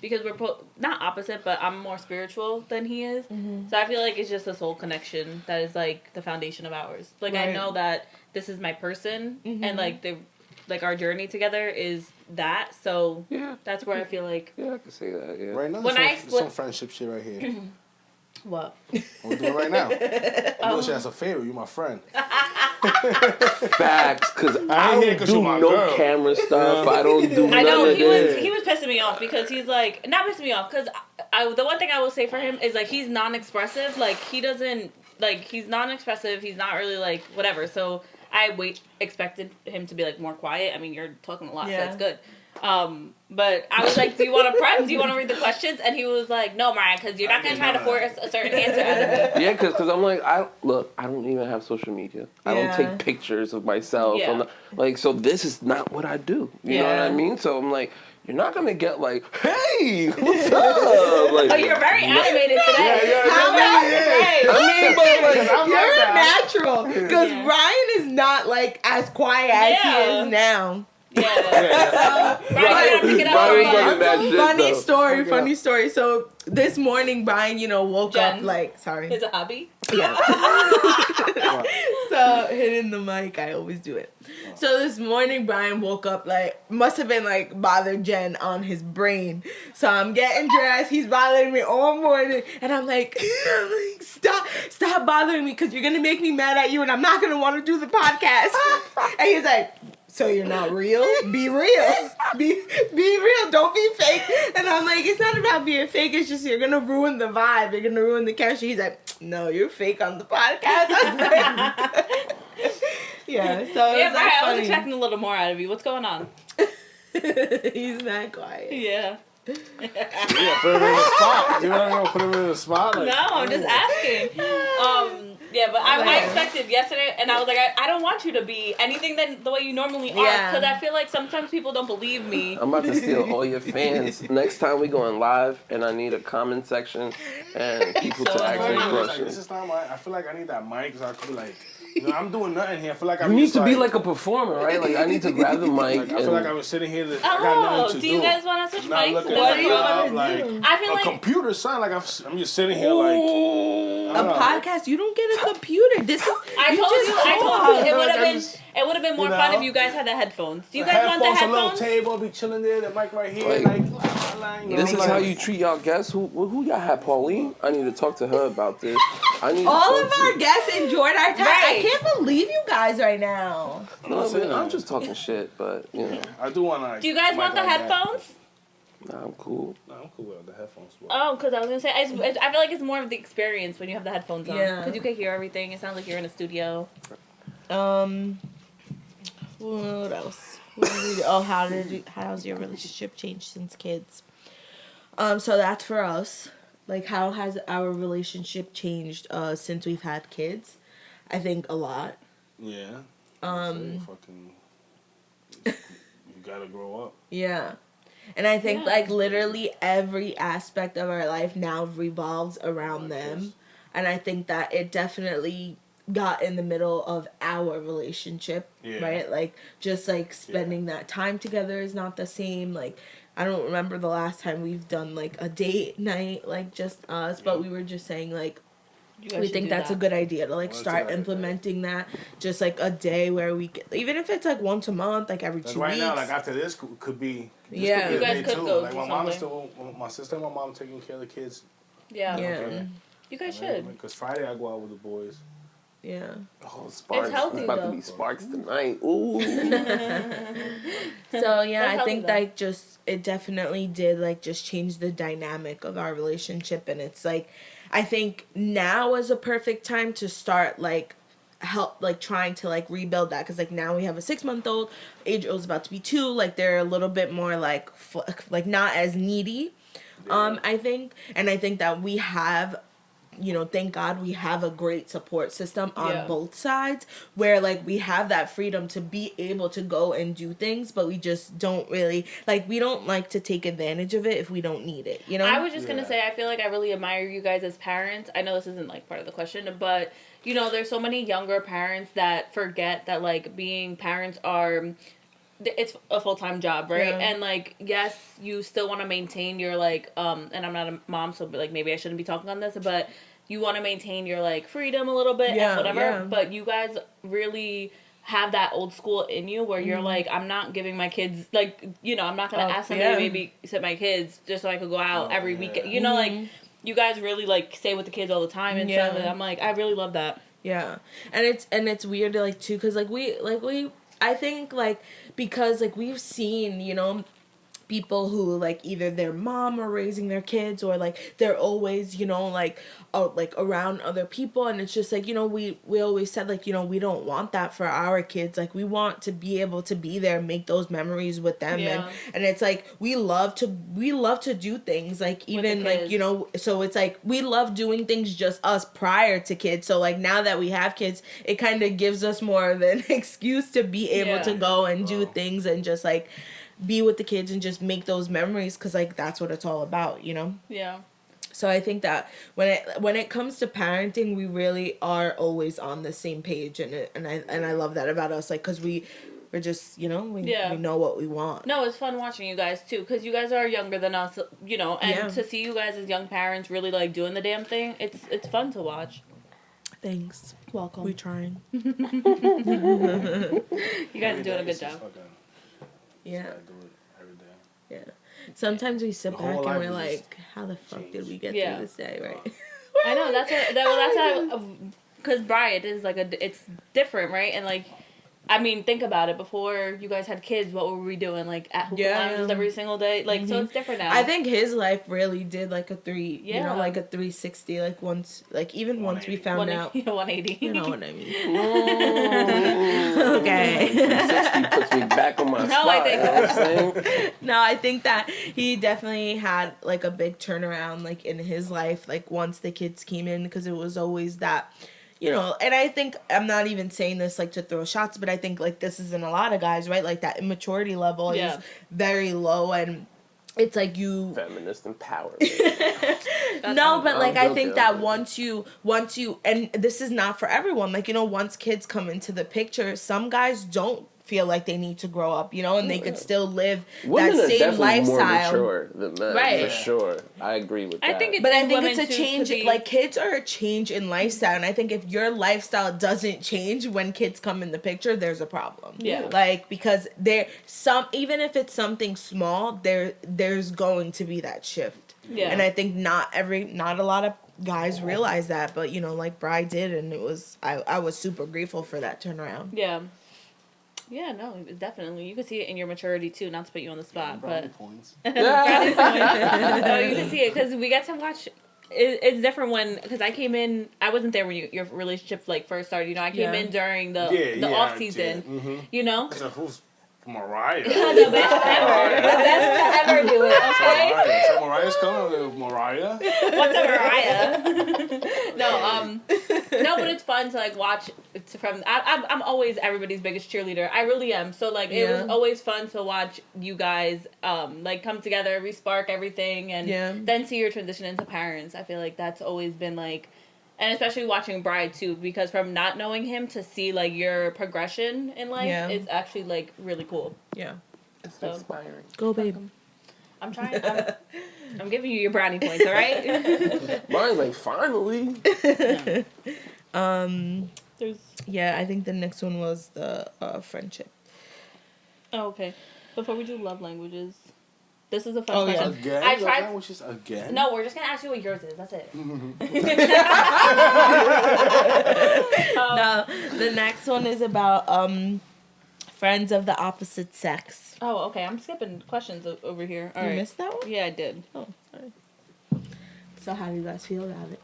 because we're not opposite, but I'm more spiritual than he is. So I feel like it's just a soul connection that is like the foundation of ours. Like I know that this is my person, and like our journey together is that. So that's where I feel like.
Yeah, I can say that. Yeah.
Right now,
When
some friendship shit right here.
What?
We're doing it right now. I'm doing shit as a favor. You're my friend.
Facts, because I
ain't here
don't
'cause
do
you're my
no
girl.
camera stuff. I don't do
I know
none of that.
he was pissing me off, because he's like, not pissing me off, because the one thing I will say for him is like he's non-expressive. Like he doesn't, like he's non-expressive. He's not really like whatever. So I expected him to be like more quiet. I mean, you're talking a lot, so that's good. But I was like, do you want to prep? Do you want to read the questions? And he was like, no, Mariah, because you're not going to try to force a certain answer out of me.
Yeah, because I'm like, I don't even have social media. I don't take pictures of myself.
Yeah.
Like, so this is not what I do. You know what I mean? So I'm like, you're not going to get like, hey, what's up? Like,
Oh, you're very animated today.
I mean, but like,
You're natural, because Ryan is not like as quiet as he is now.
Yeah. Brian, pick it up.
Funny story. So this morning, Brian, woke up like, sorry.
It's a hobby.
Yeah. So hitting the mic, I always do it. So this morning, Brian woke up like, must have been like bothered Jen on his brain. So I'm getting dressed. He's bothering me all morning, and I'm like stop bothering me, because you're gonna make me mad at you, and I'm not gonna want to do the podcast. And he's like, so you're not real? Be real. Be real. Don't be fake. And I'm like, it's not about being fake. It's just you're going to ruin the vibe. You're going to ruin the chemistry. He's like, no, you're fake on the podcast. Yeah, so
Yeah,
it's
Bry, I was
funny.
expecting a little more out of you. What's going on?
He's not quiet.
Yeah.
Yeah, put him in the spot. You know what I mean? Put him in the spot. Like,
No, I'm just asking. Yeah, but I expected yesterday, and I was like, I don't want you to be anything than the way you normally are, because I feel like sometimes people don't believe me.
I'm about to steal all your fans. Next time we going live, and I need a comment section and people to ask me
like,
questions.
this is not my. I feel like I need that mic so I could be like, you know, I'm doing nothing here. I feel like I'm.
You need
just
to be like a performer, right? Like I need to grab the mic.
Like, I feel like I was sitting here. I got nothing to do.
Do you guys want to switch
Not
mics?
looking
What
at
do
the
you
job,
want to do? I feel
a
like
computer sound like I'm just sitting here like
A podcast, you don't get a computer. This is
I told you it would have been more
you know?
fun if you guys had the headphones. Do you guys want the
A little
headphones?
table, be chilling there, the mic right here,
Like,
you know,
this is how you treat y'all guests. Who y'all had, Pauline? I need to talk to her about this. I need
all
to
of our guests enjoyed our time.
Right.
I can't believe you guys right now.
No, man, I'm just talking shit, but you know.
I do want to.
Do you guys want the headphones?
Nah, I'm cool.
No, I'm cool with the headphones.
Oh, because I was gonna say, I feel like it's more of the experience when you have the headphones on.
Yeah.
Because you can hear everything. It sounds like you're in a studio.
What else? How's your relationship changed since kids? So that's for us. Like, how has our relationship changed since we've had kids? I think a lot.
Yeah. You gotta grow up.
Yeah. And I think, like, literally every aspect of our life now revolves around them. And I think that it definitely got in the middle of our relationship, right? Like, just, like, spending that time together is not the same. Like, I don't remember the last time we've done, like, a date night, like, just us. But we were just saying, like, we think that's a good idea to, like, start implementing that. Just, like, a day where we get, even if it's, like, once a month, like, every 2 weeks.
Right now, like, after this could be...
You guys could go
like,
do
my mom is
something.
still... My sister and my mom taking care of the kids.
Yeah. You guys should.
Because Friday I go out with the boys.
Yeah.
Oh, Sparks.
It's healthy,
It's about
though.
to be Sparks tonight. Ooh.
So, yeah,
That's
I think,
healthy,
like, just, it definitely did, like, just change the dynamic of our relationship. And it's, like, I think now is a perfect time to start, like, trying to, like, rebuild that. Because, like, now we have a 6-month-old. Adriel's about to be 2. Like, they're a little bit more, like, not as needy, I think. And I think that we have... You know, thank God we have a great support system on both sides where, like, we have that freedom to be able to go and do things, but we just don't really, like, we don't like to take advantage of it if we don't need it, you know?
I was just going to say, I feel like I really admire you guys as parents. I know this isn't, like, part of the question, but, you know, there's so many younger parents that forget that, like, being parents are... It's a full-time job, right?
Yeah.
And, like, yes, you still want to maintain your, like, and I'm not a mom, so, like, maybe I shouldn't be talking on this, but you want to maintain your, like, freedom a little bit and whatever, but you guys really have that old school in you where you're like, I'm not giving my kids, like, you know, I'm not going to ask somebody to babysit my kids just so I could go out every weekend. You know, like, you guys really, like, stay with the kids all the time and stuff, and I'm like, I really love that.
Yeah. And it's weird, like, too, because, like, we I think, like, because, like, we've seen, you know, people who, like, either their mom are raising their kids or, like, they're always, you know, like around other people, and it's just, like, you know, we always said, like, you know, we don't want that for our kids. Like, we want to be able to be there, make those memories with them, and it's, like, we love to do things, like, even, like, you know, so it's, like, we love doing things just us prior to kids, so, like, now that we have kids, it kind of gives us more of an excuse to be able to go and do things and just, like, be with the kids and just make those memories, because, like, that's what it's all about, you know?
Yeah.
So I think that when it comes to parenting, we really are always on the same page, and I love that about us, like, because we're just, you know, we know what we want.
No, it's fun watching you guys too, because you guys are younger than us, you know, and to see you guys as young parents really, like, doing the damn thing, it's fun to watch.
Thanks.
Welcome.
We're trying.
You guys are doing a good job.
Yeah.
I do it every day.
Yeah. Sometimes we sit
The
back
whole
and
life
we're
is
like, how the fuck did we get
Yeah.
through this day, right?
I know, that's how, because Bry, it is, like, it's different, right? And, like, I mean, think about it. Before you guys had kids, what were we doing? Like at hookah lounges every single day. Like so, it's different now.
I think his life really did like a you know, like a 360. Like once we found out.
180.
You know what I mean?
Okay. 360 puts me back on my spot.
I think
you know what I'm saying?
No, I think that he definitely had like a big turnaround like in his life. Like once the kids came in, because it was always that. You know, and I think, I'm not even saying this, like, to throw shots, but I think, like, this is in a lot of guys, right? Like, that immaturity level is very low, and it's like you...
Feminist empowerment.
No, but, like, I think that once you... And this is not for everyone. Like, you know, once kids come into the picture, some guys don't feel like they need to grow up, you know, and they could still live
Women
that same
are
lifestyle.
More mature than men,
right?
For sure, I agree with that.
I think
it's a change. Like kids are a change in lifestyle, and I think if your lifestyle doesn't change when kids come in the picture, there's a problem.
Yeah,
like because even if it's something small, there's going to be that shift. Yeah, and I think not a lot of guys realize that, but you know, like Bry did, and it was I was super grateful for that turnaround.
Yeah. Yeah, no, definitely. You can see it in your maturity, too, not to put you on the spot, but...
points.
No, you can see it, because we get to watch... It's different when... Because I came in... I wasn't there when your relationship, like, first started, you know? I came in during the off-season, you know?
So who's Mariah?
The best ever. The best to ever do it, okay?
So Mariah's coming with Mariah?
What's a Mariah? No, but it's fun to, like, watch from... I'm always everybody's biggest cheerleader. I really am. So, like, it was always fun to watch you guys, like, come together, re-spark everything, and then see your transition into parents. I feel like that's always been, like... And especially watching Bry, too, because from not knowing him to see, like, your progression in life, it's actually, like, really cool.
Yeah.
It's inspiring.
Go, babe.
I'm trying. I'm giving you your brownie points, all right?
Mine's like, finally.
Yeah, I think the next one was the friendship.
Oh, okay. Before we do love languages... This is a fun question.
Again?
I tried.
Which is again?
No, we're just gonna ask you what yours is. That's it.
No, the next one is about friends of the opposite sex.
Oh, okay. I'm skipping questions over here. All
you
right.
missed that one?
Yeah, I did.
Oh, sorry. So how do you guys feel about it?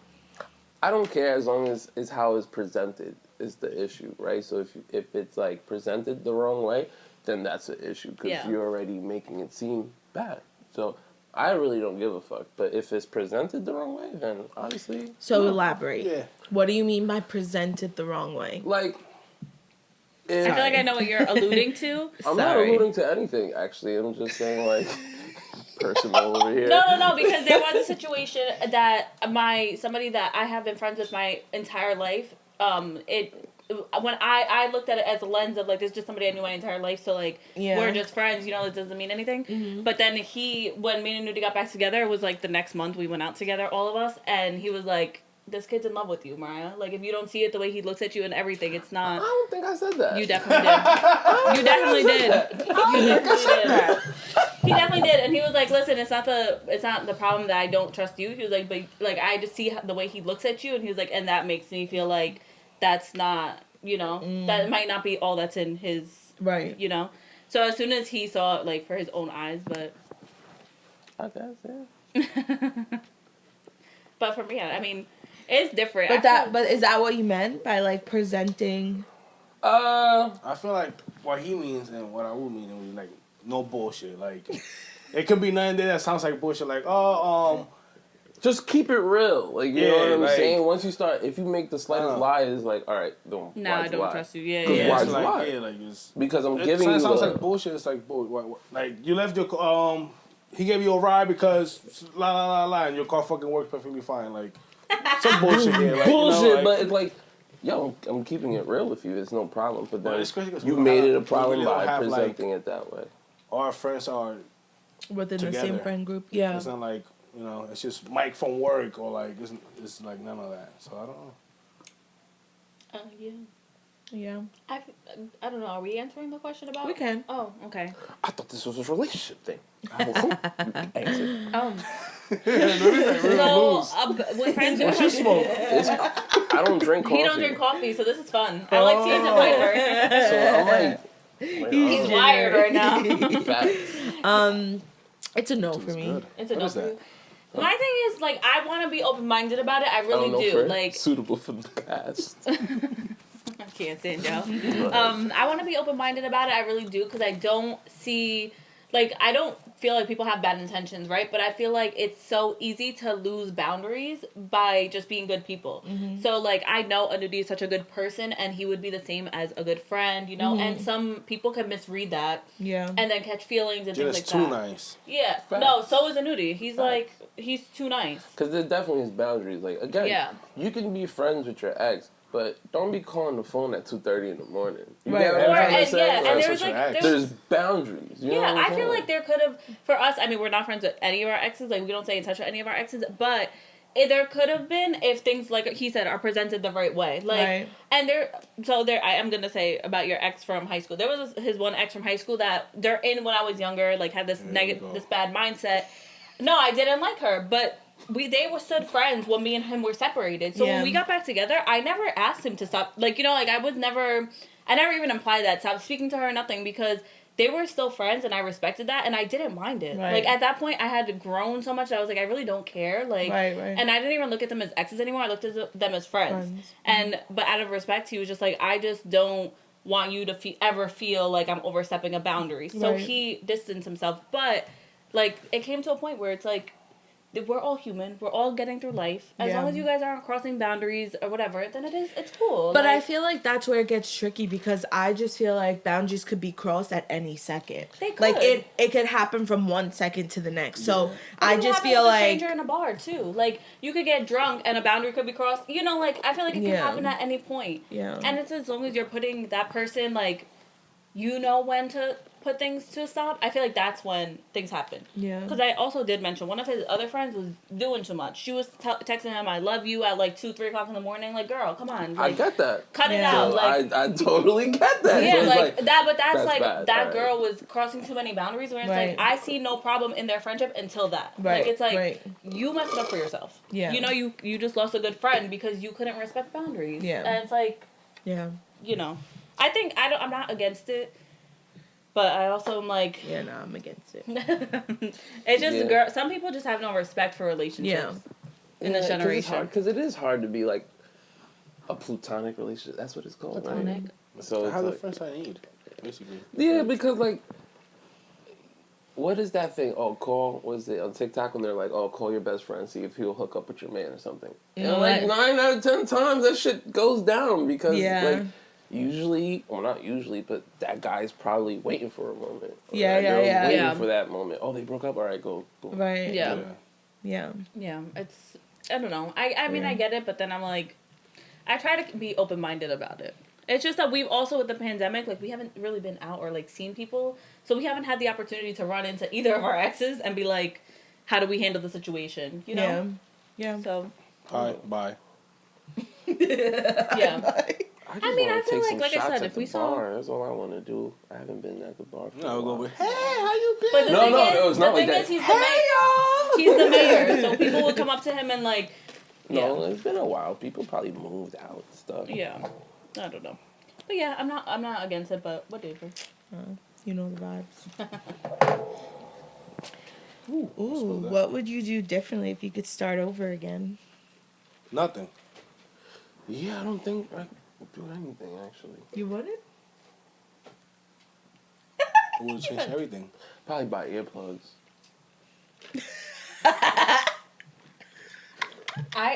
I don't care as long as it's how it's presented is the issue, right? So if it's like presented the wrong way, then that's an issue because you're already making it seem bad. So I really don't give a fuck. But if it's presented the wrong way, then honestly...
So elaborate.
Yeah.
What do you mean by presented the wrong way?
Like...
I feel like I know what you're alluding to.
I'm not alluding to anything, actually. I'm just saying, like, personal over here.
No, because there was a situation that somebody that I have been friends with my entire life, when I looked at it as a lens of, like, this is just somebody I knew my entire life, so, like, we're just friends, you know, it doesn't mean anything. Mm-hmm. But then when me and Aneudy got back together, it was, like, the next month we went out together, all of us, and he was like, this kid's in love with you, Mariah. Like, if you don't see it the way he looks at you and everything, it's not...
I don't think I said that.
You definitely did. You definitely did. He definitely did, and he was like, listen, it's not the problem that I don't trust you. He was like, but, like, I just see the way he looks at you, and he was like, and that makes me feel like that's not, you know, that might not be all that's in his...
Right.
You know? So as soon as he saw it, like, for his own eyes, but...
I guess, yeah.
But for me, I mean... It's different.
But is that what you meant by, like, presenting?
I feel like what he means and what I would mean is, like, no bullshit. Like, it could be nothing there that sounds like bullshit. Like,
just keep it real. Like, you know what I'm saying? Once you start, if you make the slightest lie, it's like, all right, don't.
Nah, I don't trust you. Yeah.
Why'd you
like,
lie?
yeah, like, it's,
because I'm giving you.
It sounds like bullshit. It's like, like, you left your, he gave you a ride because, and your car fucking works perfectly fine. Like, some bullshit here. Like,
bullshit,
you know, like,
but it's like, yo, I'm keeping it real with you. It's no problem. But then you
we
made
don't
it a
have-
problem
we don't
by
have,
presenting
like,
it that way.
our friends are
Within
together.
the same friend group? Yeah.
It's not like, you know, it's just Mike from work or like, it's like none of that. So I don't know.
Yeah.
Yeah.
I don't know. Are we answering the question about?
We can.
Oh, okay.
I thought this was a relationship thing. I will hope you can answer.
So, with friends,
What you smoke?
I don't drink coffee.
He don't drink coffee, so this is fun. I like seeing him hyper.
So I'm like,
He's wired right now.
Facts.
It's a no for me.
Good.
It's a
What
no
is
for
that?
you. My thing is, like, I want to be open-minded about it. I
I
really
don't know
do.
for
Like,
suitable for the past.
I can't stand y'all. I want to be open-minded about it. I really do, because I don't see, like, I don't feel like people have bad intentions, right? But I feel like it's so easy to lose boundaries by just being good people.
Mm-hmm.
So, like, I know Aneudy is such a good person, and he would be the same as a good friend, you know?
Mm-hmm.
And some people can misread that
Yeah.
and then catch feelings and
Just
things
too
like that.
nice.
Yeah.
Facts.
No, so is Aneudy. He's
Facts.
like, he's too nice.
Because there definitely is boundaries. Like, again,
Yeah.
you can be friends with your ex, but don't be calling the phone at 2:30 in the morning. You
Right,
get what
right,
I'm trying to
and
say?
yeah, and
Like,
there was
That's
like,
what
there's boundaries. You know
yeah,
what I'm
I feel
saying?
like there could have, for us, I mean, we're not friends with any of our exes, like, we don't stay in touch with any of our exes, but there could have been if things, like he said, are presented the right way. Like,
Right.
and I am going to say about your ex from high school. There was his one ex from high school that they're in when I was younger, like, had this this bad mindset. No, I didn't like her, but they were still friends when me and him were separated. So when we got back together, I never asked him to stop. Like, you know, like, I never even implied that. Stop speaking to her or nothing, because they were still friends and I respected that and I didn't mind it.
Right.
Like, at that point, I had grown so much that I was like, I really don't care. Like,
Right.
and I didn't even look at them as exes anymore. I looked at them as friends. And, but out of respect, he was just like, I just don't want you to ever feel like I'm overstepping a boundary. So
Right.
he distanced himself. But, like, it came to a point where it's like, we're all human. We're all getting through life. As long as you guys aren't crossing boundaries or whatever, then it's cool.
But
like,
I feel like that's where it gets tricky, because I just feel like boundaries could be crossed at any second.
They could.
Like, it could happen from one second to the next. So I
It
just
happens
feel
with a
like
stranger in a bar too. Like, you could get drunk and a boundary could be crossed. You know, like, I feel like it can happen at any point.
Yeah.
And it's as long as you're putting that person, like, you know when to put things to stop. I feel like that's when things happen.
Yeah.
Because I also did mention one of his other friends was doing too much. She was texting him, "I love you" at like 2, 3 o'clock in the morning. Like, girl, come on. Like,
I get that.
Cut it
Yeah.
out.
So
Like,
I totally get that.
yeah,
So it's
like that. But that's
that's
like
bad.
that
Alright.
girl was crossing too many boundaries. Where it's
Right.
like, I see no problem in their friendship until that.
Right,
Like, it's like
right.
you messed it up for yourself.
Yeah.
You know, you just lost a good friend because you couldn't respect boundaries.
Yeah.
And it's like,
yeah.
you know, I'm not against it, but I also am like,
Yeah, no, I'm against it.
it's just
Yeah.
some people just have no respect for relationships in this generation.
Because it is hard to be like a platonic relationship. That's what it's called,
Platonic.
right? So
I
it's
have the
like,
friends I need, basically.
yeah, because like, what is that thing? Oh, was it on TikTok when they're like, oh, call your best friend, see if he'll hook up with your man or something. And like 9 out of 10 times that shit goes down because like usually, well, not usually, but that guy's probably waiting for a moment. Or
Yeah,
that girl's
yeah.
waiting
Yeah.
for that moment. Oh, they broke up. All right, go. Boom.
Right.
Yeah.
Yeah.
Yeah, it's, I don't know. I mean, I get it, but then I'm like, I try to be open-minded about it. It's just that we've also, with the pandemic, like, we haven't really been out or, like, seen people. So we haven't had the opportunity to run into either of our exes and be like, how do we handle the situation? You know?
Yeah.
So,
Hi, bye.
yeah.
I
mean, I
wanna
feel
take some
like I
shots
said,
at
if
the
we saw-
bar. That's all I want to do. I haven't been at the bar for
No,
a
I'll go
while.
with, hey, how you been?
But the
No,
thing
no,
is,
it was not
the
like
thing
that.
is, he's the mayor. So people would come up to him and, like,
No, it's been a while. People probably moved out and stuff.
yeah. I don't know. But yeah, I'm not against it, but whatever.
You know the vibes. Ooh, what would you do differently if you could start over again?
Nothing.
Yeah, I don't think I would do anything, actually.
You wouldn't?
It would change everything.
Probably buy earplugs.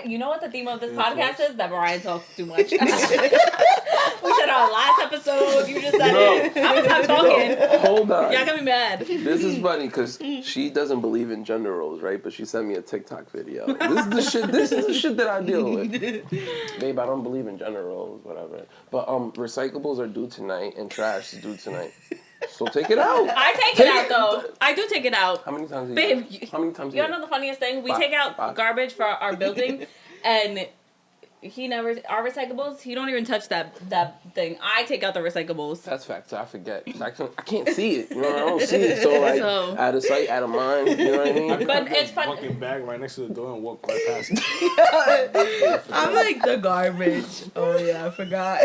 You know what the theme of this podcast is? That Brian talks too much. We said our last episode. You just said it. I'm gonna stop talking.
Hold on.
Y'all gonna be mad.
This is funny because she doesn't believe in gender roles, right? But she sent me a TikTok video. This is the shit that I deal with. Babe, I don't believe in gender roles, whatever. But recyclables are due tonight and trash is due tonight. So take it out.
I take it out though. I do take it out.
How many times?
Babe,
how many times?
You know the funniest thing? We take out
Five.
garbage for our building, and our recyclables, he don't even touch that thing. I take out the recyclables.
That's fact. So I forget. I can't see it. You know, I don't see it. So like, out of sight, out of mind. You know what I mean?
But it's fun.
Fucking bag right next to the door and walk right past it.
I'm like the garbage. Oh yeah, I forgot.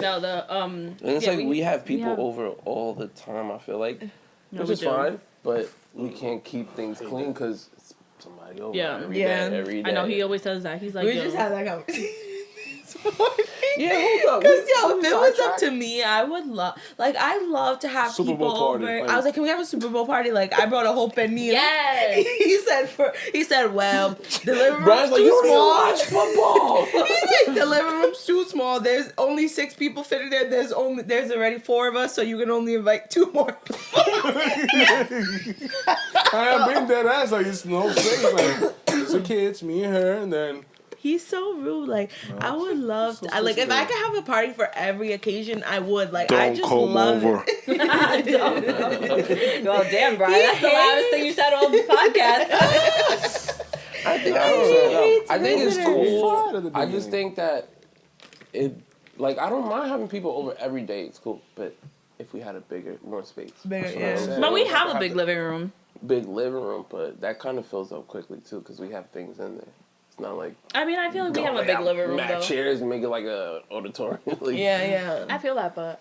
No,
And it's we have people over all the time. I feel like, which is fine, but we can't keep things clean because somebody over every day.
I know he always says that. He's like,
we just had that conversation.
Yeah, hold up.
Because if it was up to me, I would love, I love to have
Super
people
Bowl party,
over.
like-
I was like, can we have a Super Bowl party? Like, I brought a whole penny.
yes.
He said, well, the living
Brian's
room's
like,
too
you don't even
small.
watch football.
He's like, the living room's too small. There's only 6 people fitting there. There's already 4 of us, so you can only invite 2 more people.
I have been dead ass, like, it's no face. Like, it's the kids, me and her, and then...
He's so rude. Like, I would love to. If I could have a party for every occasion, I would. Like, I just love it.
Well, damn, Brian, that's the loudest thing you said on the podcast.
I think it's cool. I just think that I don't mind having people over every day. It's cool, but if we had more space.
But we have a big living room.
Big living room, but that kind of fills up quickly too because we have things in there. Not like
I feel like we have a big living room though.
Chairs and make it like a auditorium.
Yeah.
I feel that, but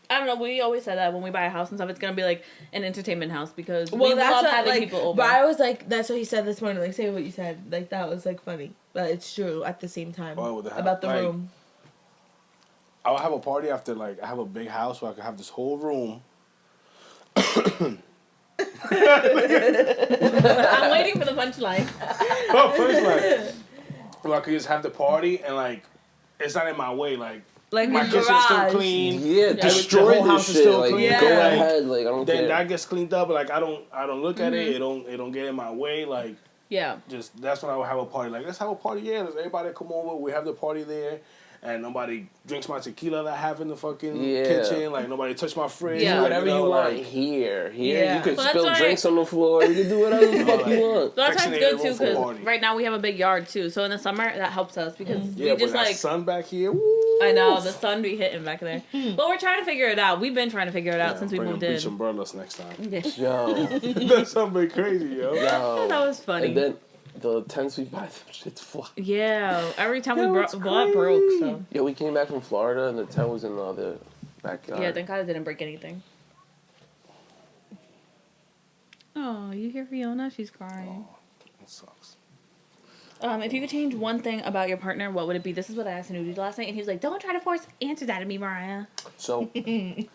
I don't know. We always said that when we buy a house and stuff, it's gonna be like an entertainment house because we love having people over.
But I was like, that's what he said this morning. Like, say what you said. Like, that was like funny, but it's true at the same time about the room.
I'll have a party after I have a big house where I can have this whole room.
I'm waiting for the punchline.
Well, I could just have the party and it's not in my way. Like my
kitchen's
kitchen's still clean.
Yeah,
the
destroy
whole house
this
is
shit.
still clean.
Go ahead. I don't
then
care.
that gets cleaned up. But I don't look at it. It don't get in my way. That's when I would have a party. Like, let's have a party. Yeah, let's everybody come over. We have the party there. And nobody drinks my tequila that I have in the fucking kitchen. Like, nobody touch my fridge.
Yeah.
Whatever you want here.
Yeah.
You can
Well,
spill drinks on the floor. You can do whatever the fuck you want.
So that's good too because
party.
right now we have a big yard too. So in the summer that helps us because we
but
just
that sun back here. Woo.
I know the sun be hitting back there. But we're trying to figure it out. We've been trying to figure it out since we moved in.
Beach umbrellas next time.
Yo.
That's something crazy, yo.
That was funny.
And then the tents we buy, them shit's fly.
Yeah, every time we bought broke. So
Yeah, we came back from Florida and the tent was in the other backyard.
yeah, thank God I didn't break anything. Oh, you hear Fiona? She's crying.
Oh, that sucks.
If you could change one thing about your partner, what would it be? This is what I asked Aneudy last night, and he was like, "Don't try to force answers out of me, Mariah."
So, you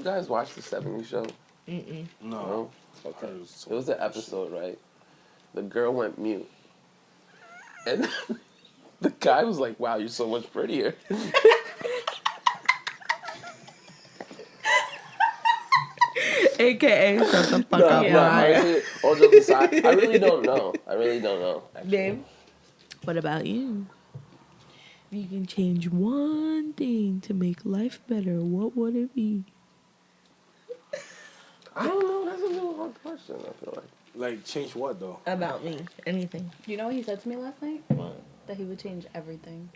guys watched the 70s show?
No.
Okay. It was the episode, right? The girl went mute. And the guy was like, wow, you're so much prettier.
AKA, shut the fuck up,
honestly, all jokes aside, I really don't know. Actually.
Babe, what about you? If you can change one thing to make life better, what would it be?
I don't know. That's a really hard question, I feel like.
Like, change what, though?
About me. Anything.
You know what he said to me last night?
What?
That he would change everything.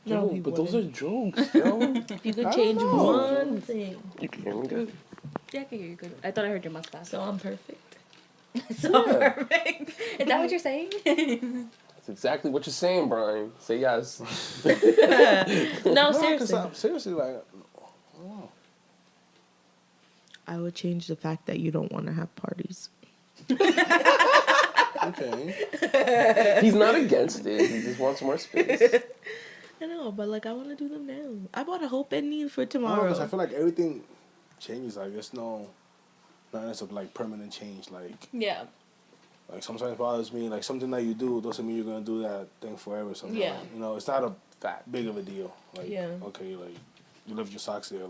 No,
but those are jokes, yo.
If you could change one thing.
You can hear me good?
Yeah, I can hear you good. I thought I heard your mustache.
So I'm perfect.
So perfect. Is that what you're saying?
That's exactly what you're saying, Brian. Say yes.
No,
Seriously,
seriously.
I
would change the fact that you don't want to have parties.
Okay.
He's not against it. He just wants more space.
I know, but I want to do them now. I bought a whole penny for tomorrow.
Because I feel like everything changes. Like, there's nothing that's permanent change.
Yeah.
Like, sometimes it bothers me. Like, something that you do doesn't mean you're going to do that thing forever. Something.
Yeah.
It's not a big of a deal. Like,
yeah.
Okay, you left your socks there.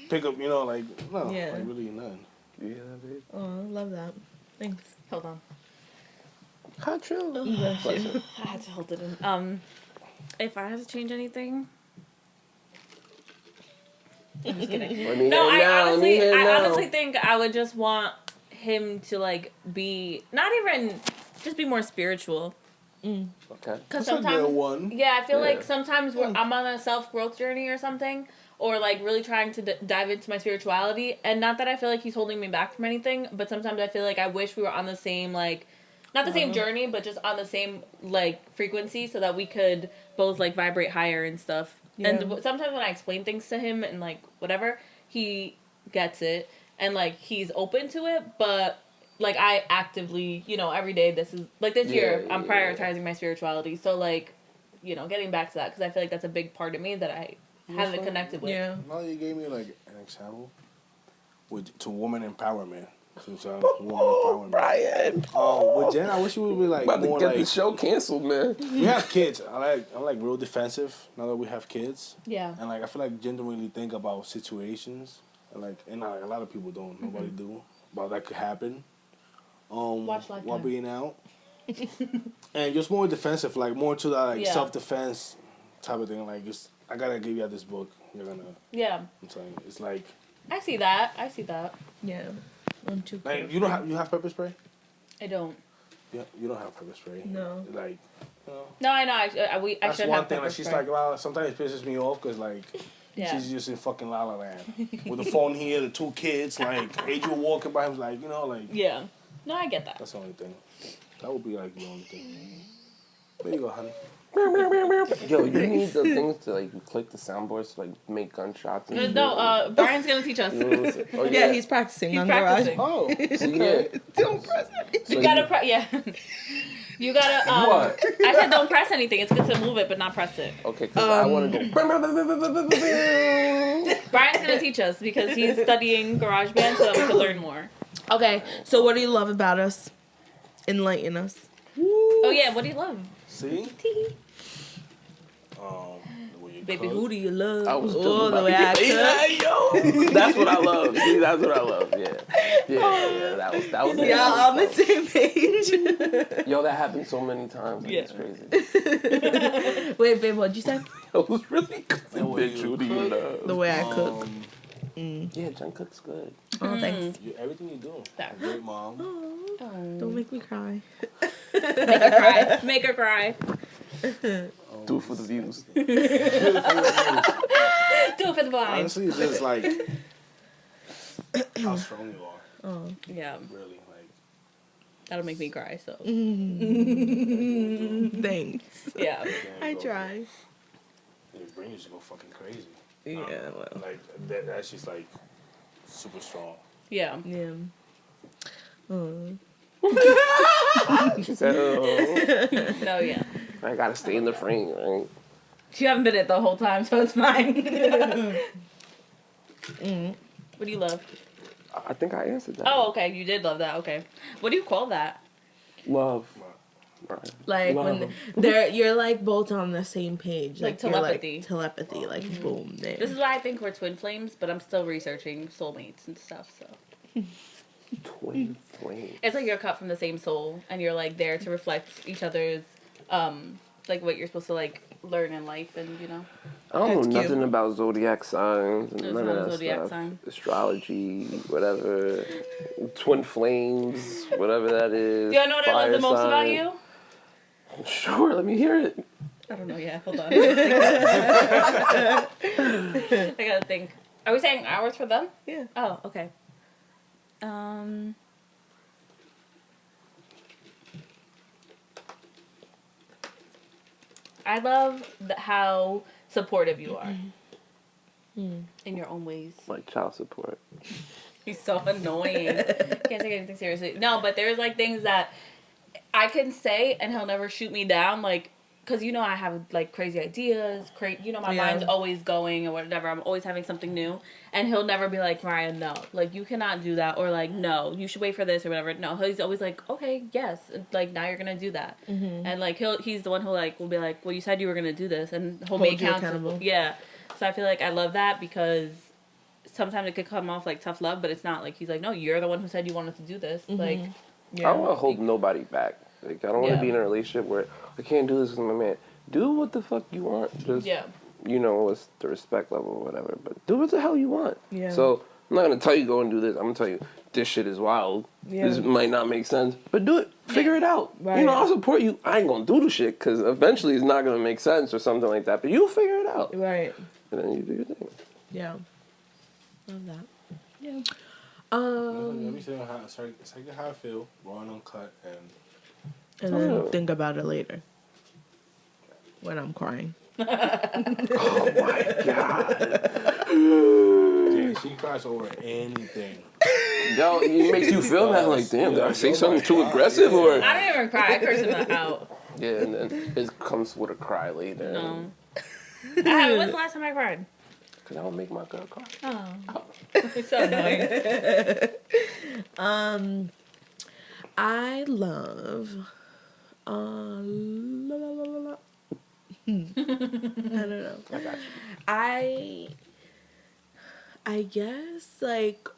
Pick up, no, really nothing.
Yeah, babe.
Oh, I love that. Thanks.
Hold on.
How true.
I had to hold it in. If I had to change anything, I'm just kidding. No, I honestly think I would just want him to be not even just be more spiritual.
Okay.
Because
That's a
sometimes,
good one.
yeah, I feel like sometimes I'm on a self-growth journey or something, or like really trying to dive into my spirituality, and not that I feel like he's holding me back from anything, but sometimes I feel like I wish we were on the same, like, not the same journey, but just on the same, like, frequency, so that we could both, like, vibrate higher and stuff. Yeah. And sometimes when I explain things to him and, like, whatever, he gets it, and, like, he's open to it, but, like, I actively, you know, every day, this year, I'm prioritizing my spirituality, so, like, you know, getting back to that, because I feel like that's a big part of me that I haven't connected with.
Yeah. Now you gave me, like, an example to woman empowerment.
Brian.
With Jen, I wish you would be like
about
more
to get
like
the show canceled, man.
We have kids. I'm like real defensive now that we have kids.
Yeah.
And like I feel like Jen don't really think about situations, and like a lot of people don't. Nobody do about that could happen.
Watch Lifetime.
While being out, and just more defensive, like more to that like self defense type of thing. Like just I gotta give you this book. You're gonna.
Yeah.
I'm telling you, it's like.
I see that.
Yeah. I'm too.
Like you have pepper spray?
I don't.
Yeah, you don't have pepper spray.
No.
Like, you know.
No, I know. I
That's
should
one
have
thing.
pepper
Like she's
spray.
like, well, sometimes it pisses me off because like she's just in fucking La La Land with the phone here, the 2 kids, like Adrian walking by him, like you know, like
yeah. No, I get that.
That's the only thing. That would be like the only thing. There you go, honey.
Yo, you need the things to like click the soundboards to like make gunshots. And
no, Brian's gonna teach us.
Oh,
yeah, he's practicing.
He's
on
practicing.
Garage.
Oh, so yeah.
Don't press it.
You gotta You gotta.
What?
I said don't press anything. It's good to move it, but not press it.
Okay, because I want to go.
Brian's gonna teach us because he's studying GarageBand so that we can learn more.
Okay, so what do you love about us? Enlighten us.
Oh yeah, what do you love?
See?
Baby, who do you love?
I was
the way I cook.
Yo, that's what I love. See, that's what I love. Yeah. That was.
Yeah, on the same page.
Yo, that happened so many times. Like, it's crazy.
Wait, babe, what'd you say?
It was really good. Bitch, who do you love?
The way I cook.
Yeah, Jen cooks good.
Oh, thanks.
Everything you do. Great mom.
Don't make me cry.
Make her cry.
Do it for the views.
Do it for the blind.
Honestly, it's just like how strong you are.
Oh.
Yeah.
Really, like.
That'll make me cry, so.
Thanks.
Yeah.
I try.
Your brain just go fucking crazy.
Yeah, well.
Like, that's just like super strong.
Yeah.
Yeah.
She said, oh.
No, yeah.
I gotta stay in the frame, right?
You haven't been it the whole time, so it's fine. What do you love?
I think I answered that.
Oh, okay. You did love that. Okay. What do you call that?
Love.
Like when you're like both on the same page.
Like telepathy.
Like, telepathy, like boom, there.
This is why I think we're twin flames, but I'm still researching soulmates and stuff, so.
Twin flame.
It's like you're cut from the same soul, and you're like there to reflect each other's, like what you're supposed to like learn in life, and you know.
I don't know nothing about zodiac signs and none of that
zodiac
stuff.
sign.
Astrology, whatever. Twin flames, whatever that is.
You know what I love the most
sign.
about you?
Sure, let me hear it.
I don't know yet. Hold on. I gotta think. Are we saying hours for them?
Yeah.
Oh, okay. I love how supportive you are in your own ways.
Like child support.
He's so annoying. Can't take anything seriously. No, but there's like things that I can say and he'll never shoot me down, like, because you know I have like crazy ideas, you know my mind's always going or whatever, I'm always having something new, and he'll never be like, Mariah, no, like you cannot do that, or like, no, you should wait for this or whatever. No, he's always like, okay, yes, like now you're gonna do that, and like he's the one who like will be like, well, you said you were gonna do this, and hold me accountable. Yeah, so I feel like I love that because sometimes it could come off like tough love, but it's not. Like he's like, no, you're the one who said you wanted to do this, like.
I don't want to hold nobody back. Like I don't want to be in a relationship where I can't do this with my man. Do what the fuck you want. Just you know, it's the respect level or whatever. But do what the hell you want.
Yeah.
So I'm not gonna tell you go and do this. I'm gonna tell you this shit is wild. Yeah. This might not make sense, but do it. Figure it out. Right. I'll support you. I ain't gonna do the shit because eventually it's not gonna make sense or something like that. But you'll figure it out. Right. And then you do your thing. Yeah. Love that.
Yeah.
Let me say how I feel. Raw and uncut,
and then think about it later. When I'm crying.
Oh my god.
Yeah, she cries over anything.
Yo, it makes you feel that like, damn, did I say something too aggressive or?
I don't even cry. I curse him out.
Yeah, and then it comes with a cry later.
No. When's the last time I cried?
Cause I don't make my girl cry.
Oh. It's so annoying.
I love. I don't know. I got you. I guess like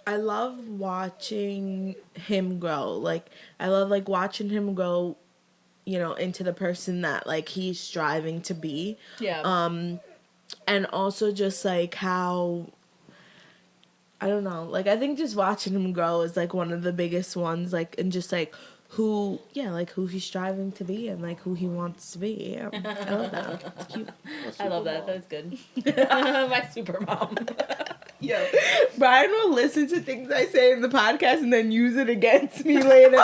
I love watching him grow. Like I love like watching him grow, into the person that like he's striving to be. Yeah. And also just like how I don't know, like I think just watching him grow is like one of the biggest ones, like, and just like who he's striving to be and like who he wants to be. Yeah, I love that. It's cute.
I love that. That's good. My super mom.
Yo, Brian will listen to things I say in the podcast and then use it against me later.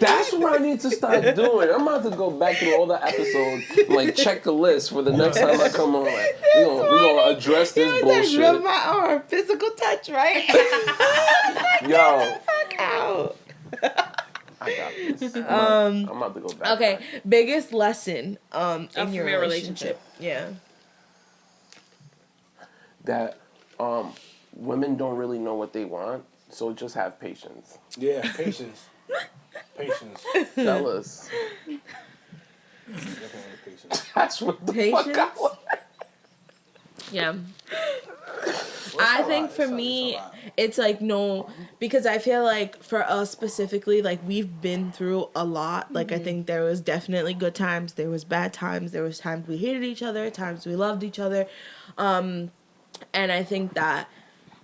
That's what I need to start doing. I'm about to go back through all the episodes, like check the list for the next time I come on. Like, we gonna address this bullshit.
Rub my arm, physical touch, right?
Yo,
fuck out.
I got this. I'm about to go back.
Okay, biggest lesson in your relationship. Yeah.
That women don't really know what they want, so just have patience.
Yeah, patience. Patience.
Fellas. That's what the
patience?
fuck I want.
Yeah. I think for me, it's like no, because I feel like for us specifically, like we've been through a lot. Like I think there was definitely good times, there was bad times, there was times we hated each other, times we loved each other. And I think that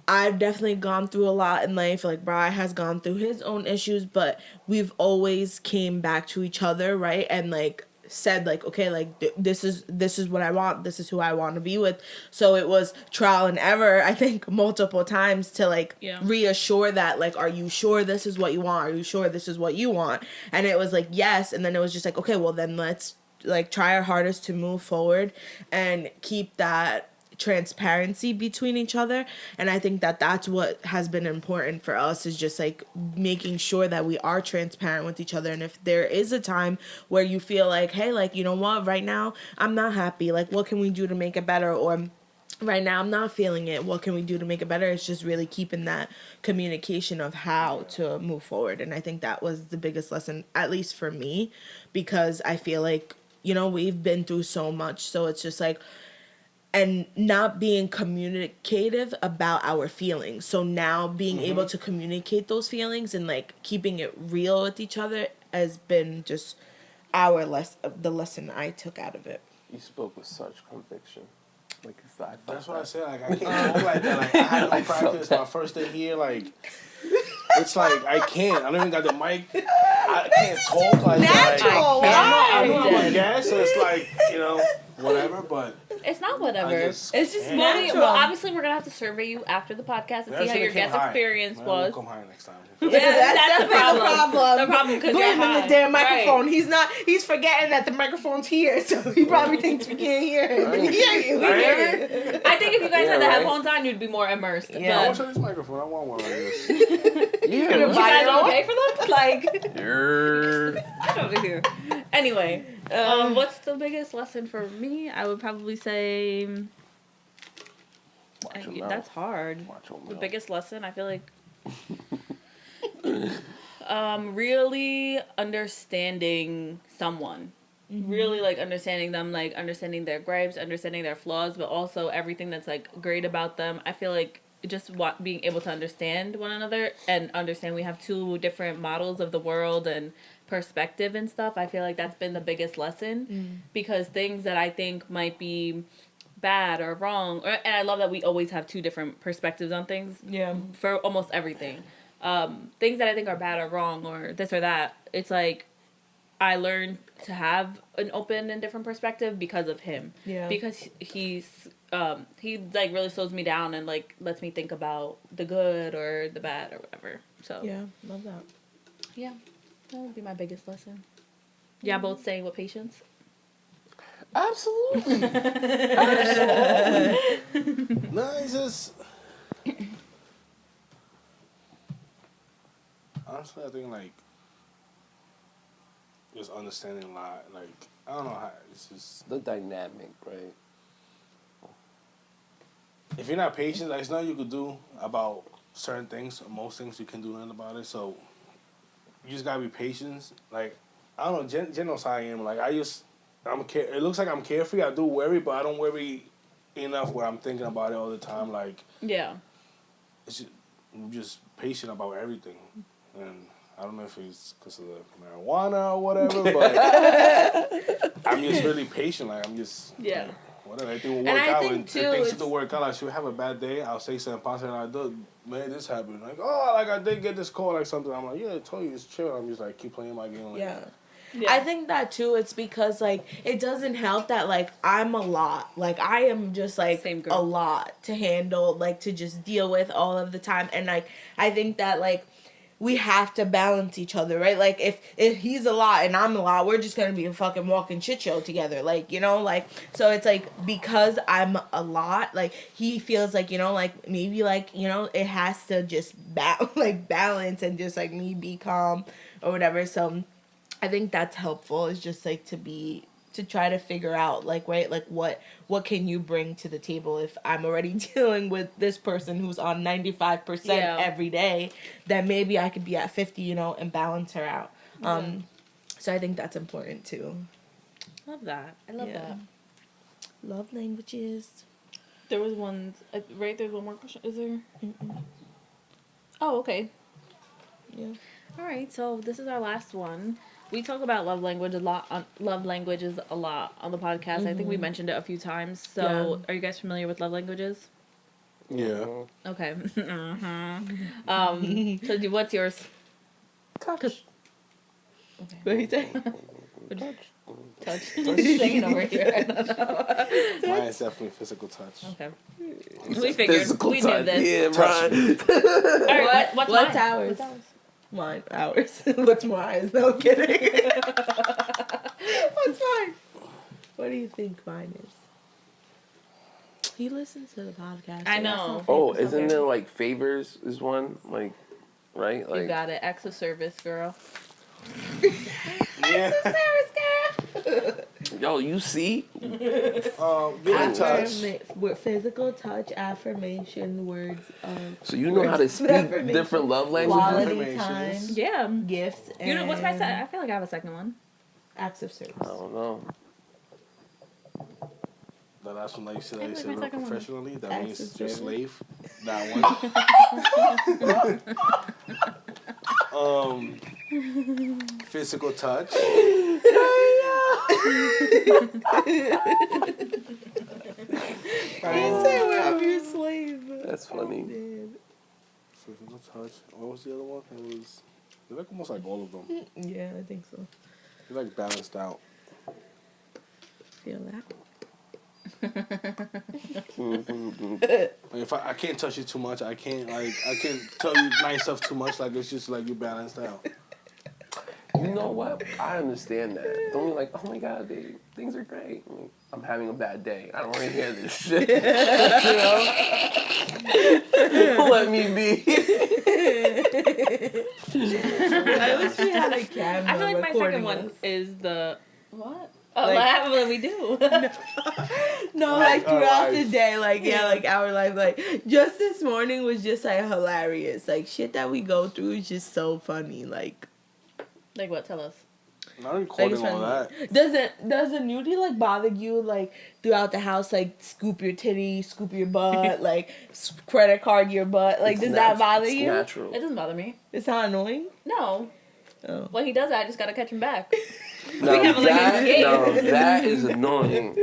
I've definitely gone through a lot in life. Like Bry has gone through his own issues, but we've always came back to each other, right? And like said like, okay, like this is what I want. This is who I want to be with. So it was trial and error, I think, multiple times to like reassure that like, are you sure this is what you want? Are you sure this is what you want? And it was like, yes. And then it was just like, okay, well then let's like try our hardest to move forward and keep that transparency between each other. And I think that that's what has been important for us, is just like making sure that we are transparent with each other. And if there is a time where you feel like, hey, like, you know what, right now I'm not happy, like what can we do to make it better? Or right now I'm not feeling it, what can we do to make it better? It's just really keeping that communication of how to move forward. And I think that was the biggest lesson, at least for me, because I feel like, we've been through so much. So it's just like, and not being communicative about our feelings. So now being able to communicate those feelings and like keeping it real with each other has been just the lesson I took out of it.
You spoke with such conviction. Like
that's what I said. Like I can't talk like that. Like I had no practice my first day here. Like it's like I can't. I don't even got the mic. I can't talk like that. Like, I know I'm a gas, so it's like whatever. But
it's not whatever. It's just natural. Well, obviously, we're gonna have to survey you after the podcast and see how your guest experience was.
Come high next time.
Yeah, that's the problem. The problem because you're high.
The damn microphone. Right. He's forgetting that the microphone's here, so he probably thinks we can't hear him. We hear you.
I think if you guys had the headphones on, you'd be more immersed.
Yeah. I want this microphone. I want one like this.
You guys don't pay for them? Like, get over here. Anyway, what's the biggest lesson for me? I would probably say that's hard. The biggest lesson, I feel like. Really understanding someone, really like understanding them, like understanding their gripes, understanding their flaws, but also everything that's like great about them. I feel like just being able to understand one another and understand we have two different models of the world and perspective and stuff. I feel like that's been the biggest lesson because things that I think might be bad or wrong. And I love that we always have two different perspectives on things.
Yeah.
For almost everything. Things that I think are bad or wrong or this or that. It's like I learned to have an open and different perspective because of him.
Yeah.
Because he like really slows me down and like lets me think about the good or the bad or whatever. So
yeah, love that.
Yeah, that would be my biggest lesson. Yeah, both saying with patience.
Absolutely.
No, it's just honestly, I think like just understanding a lot. Like I don't know how it's just
the dynamic, right?
If you're not patient, like, there's nothing you could do about certain things. Most things you can do nothing about it. So you just gotta be patient. Like I don't know, Jen knows how I am. Like it looks like I'm carefree. I do worry, but I don't worry enough where I'm thinking about it all the time. Like I'm just patient about everything, and I don't know if it's because of the marijuana or whatever, but I'm just really patient. Like I'm just like, whatever. Everything will work out. When things should work out, like she'll have a bad day. I'll say something positive. And I do, man, this happened. Like, like I did get this call, like something. I'm like, yeah, I told you, it's chill. I'm just like keep playing my game. Like,
yeah. I think that too, it's because like it doesn't help that like I'm a lot. Like I am just like a lot to handle, like to just deal with all of the time. And like I think that like we have to balance each other, right? Like if he's a lot and I'm a lot, we're just gonna be a fucking walking shit show together. Like, you know, like so it's like because I'm a lot, like he feels like, you know, like maybe like, you know, it has to just balance and just like me be calm or whatever. So I think that's helpful, is just like to try to figure out like, right, like what can you bring to the table if I'm already dealing with this person who's on 95% every day, then maybe I could be at 50, you know, and balance her out. So I think that's important too.
Love that. I love that.
Love languages.
There was one, right? There's one more question. Is there? Mm-mm. Oh, okay. Yeah. All right. So this is our last one. We talk about love languages a lot on the podcast. Mm-hmm. I think we mentioned it a few times. So, are you guys familiar with love languages?
Yeah.
Okay. So, what's yours?
Touch.
Okay. What do you say? Touch. Singing over here. I don't know.
Mine is definitely physical touch.
Okay. We figured.
Physical
we
touch.
knew this.
Yeah, Brian.
All right. What's
ours? Mine. Ours. What's mine? No kidding. What's mine? What do you think mine is? He listens to the podcast.
I know.
Oh, isn't there like favors is one? Like, right? Like,
you got it. Acts of service, girl.
Yeah.
Acts of service, girl.
Yo, you see?
Being in touch.
With physical touch, affirmation, words.
So you know how to speak different love languages?
Quality time.
Yeah.
Gifts. And
You know, what's my second? I feel like I have a second one.
Acts of service.
I don't know.
The last one that you said, real professionally, that
Acts
means
of
your
service.
slave. That one. Physical touch.
You say I'm your slave.
That's funny.
Physical touch. What was the other one? They're like almost like all of them.
Yeah, I think so.
They're like balanced out.
Feel that?
If I can't touch you too much, I can't tell you nice stuff too much. Like it's just like you balanced out.
You know what? I understand that. Don't be like, oh my god, babe, things are great. I mean, I'm having a bad day. I don't want to hear this shit. You know? Let me be.
I wish we had a camera.
I feel like my second one is the what? Oh, like, what happened when we do?
No, like throughout the day, like like our life, like just this morning was just like hilarious. Like shit that we go through is just so funny. Like
what? Tell us.
Not recording all that.
Does a nudie like bother you like throughout the house? Like scoop your titty, scoop your butt, like credit card your butt. Like does that bother you?
Natural.
It doesn't bother me.
It's not annoying.
No.
Oh.
When he does that, I just gotta catch him back.
No,
we have like a game.
No, that is annoying.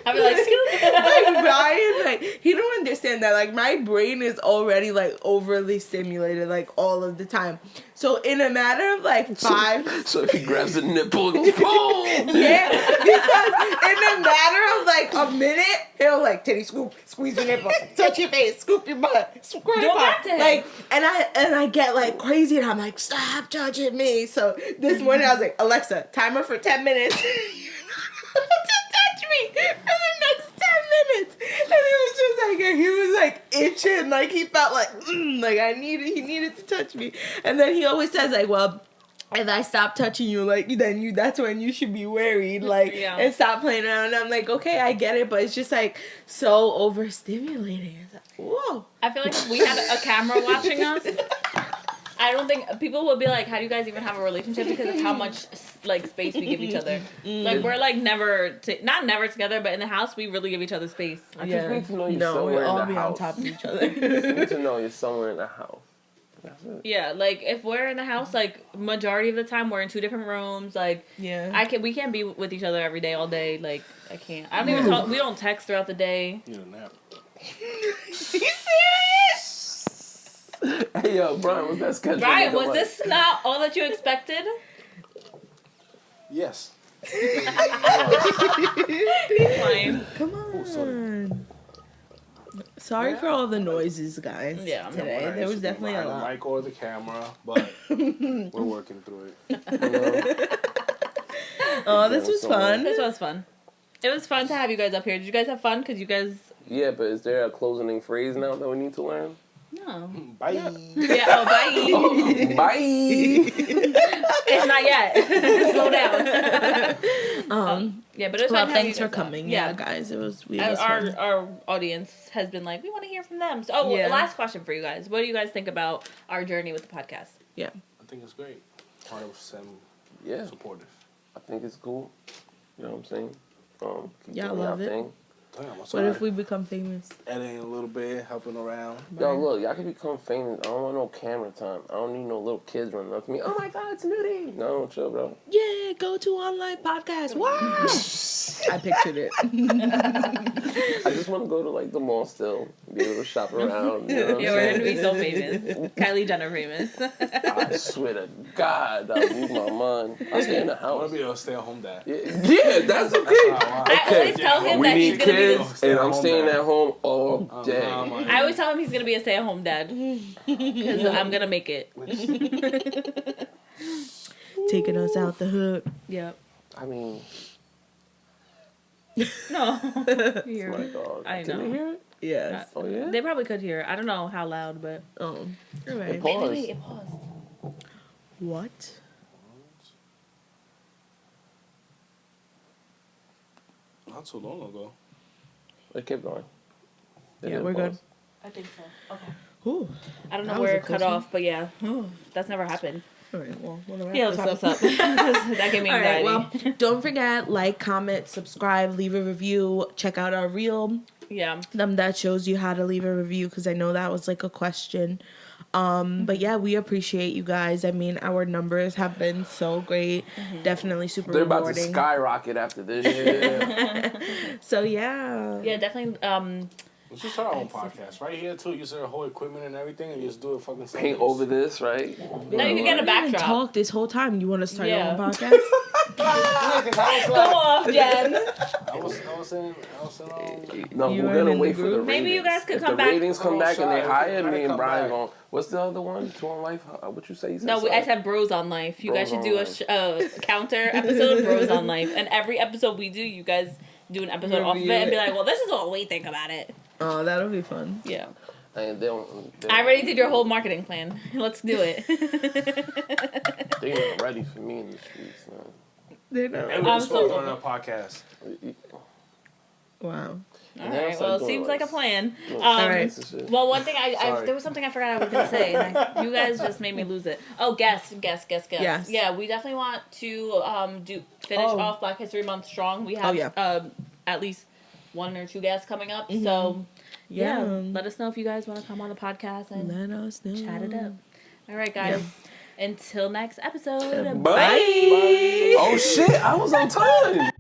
I'd be like,
like Brian, like he don't understand that. Like my brain is already like overly stimulated like all of the time. So in a matter of like 5.
So if he grabs the nipple and goes, boom!
Yeah, because in a matter of like a minute, he'll like titty scoop, squeeze your nipple, touch your face, scoop your butt, squirt
Go back to him.
like, and I get like crazy, and I'm like, stop touching me. So this morning I was like, Alexa, timer for 10 minutes. To touch me for the next 10 minutes, and it was just like he was like itching, like he felt like like he needed to touch me, and then he always says like, well, if I stop touching you, like then that's when you should be worried, like and stop playing around. And I'm like, okay, I get it, but it's just like so overstimulating. It's like, whoa.
I feel like if we had a camera watching us, I don't think people would be like, how do you guys even have a relationship because of how much like space we give each other. Like we're like not never together, but in the house we really give each other space.
I just need to know you're
we
somewhere
all
in the
be
house.
on top of each other.
I need to know you're somewhere in the house. That's it.
Yeah, like if we're in the house, like majority of the time we're in 2 different rooms. Like we can't be with each other every day, all day. Like I can't. I don't even talk. We don't text throughout the day.
You know nap.
You serious?
Hey yo, Brian, what's that schedule?
Brian, was this not all that you expected?
Yes.
He's fine.
Come on. Sorry for all the noises, guys.
Yeah,
today there was definitely a lot.
The mic or the camera, but we're working through it.
Oh, this was fun.
This was fun. It was fun to have you guys up here. Did you guys have fun? Because you guys...
Yeah, but is there a closing phrase now that we need to learn?
No.
Bye.
Yeah, bye.
Oh, bye.
It's not yet. Slow down. Yeah, but it was fun.
Thanks for coming. Yeah, guys, it was fun.
Our audience has been like, we want to hear from them. So, last question for you guys. What do you guys think about our journey with the podcast?
Yeah.
I think it's great. 100% supportive.
I think it's cool. You know what I'm saying?
Yeah, I love it.
Thing.
Damn,
what if we become famous?
Editing a little bit, helping around.
Yo, look, y'all can become famous. I don't want no camera time. I don't need no little kids running up to me. Oh my God, it's Nudie. No, chill, bro.
Yeah, go to online podcast. Wow. I pictured it.
I just want to go to like the mall still, be able to shop around. You know what I'm
we're gonna be so famous. Kylie Jenner famous.
I swear to God, I'll lose my mind. I'll stay in the house.
I want to be a stay-at-home dad.
Yeah, that's okay.
I always tell him
we
that
need
he's gonna be.
And I'm staying at home all day.
I always tell him he's gonna be a stay-at-home dad because I'm gonna make it.
Taking us out the hood.
Yep.
I mean,
no.
my dog.
I
Can
know.
they hear it?
Yes.
Oh yeah.
They probably could hear it. I don't know how loud, but
Oh. All right.
It paused.
Wait, it paused.
What?
Not too long ago.
It kept going.
Yeah, we're good.
I think so. Okay.
Ooh.
I don't know
That
where
was
it
a
cut
close one.
off, but yeah, that's never happened.
All right. Well, we'll wrap
Let's wrap this up. That gave me
All right.
anxiety.
Well, don't forget, like, comment, subscribe, leave a review. Check out our reel.
Yeah.
That shows you how to leave a review because I know that was like a question. But yeah, we appreciate you guys. I mean, our numbers have been so great. Definitely super
They're about
rewarding.
to skyrocket after this year.
So yeah.
Yeah, definitely.
We should start our own podcast right here too. Use their whole equipment and everything, and just do it fucking.
Paint over this, right?
No, you can get a
We haven't
backdrop.
talked this whole time. You want to start your own podcast?
Go off, Jen.
I was saying.
No,
You
we're
weren't
gonna
in
wait
the
for the
group?
Maybe you
ratings.
guys could
If
come
the
back.
ratings come back and they hire me and
come
Brian
back.
going. What's the other one? Two on Life? What you say? You said
No,
sorry.
I said Bros on Life. You guys
Bros
should
on
do a counter episode of Bros on Life. And every episode we do, you guys do an episode off of it and be like, well, this is what we think about it.
Oh, that'll be fun.
Yeah.
And they don't,
I already did your whole marketing plan. Let's do it.
They're not ready for me in the streets, man.
They're not.
And we're supposed to run a podcast.
Wow.
All right. Well, it seems like a plan.
All right.
Well, one thing there was something I forgot I was gonna say. And you guys just made me lose it. Oh, guess.
Yes.
Yeah, we definitely want to finish off Black History Month strong. We have at least 1 or 2 guests coming up.
Mm-hmm.
So let us know if you guys want to come on the podcast and
let us know.
chat it up. All right, guys. Until next episode.
Bye.
Bye.
Oh shit, I was on time.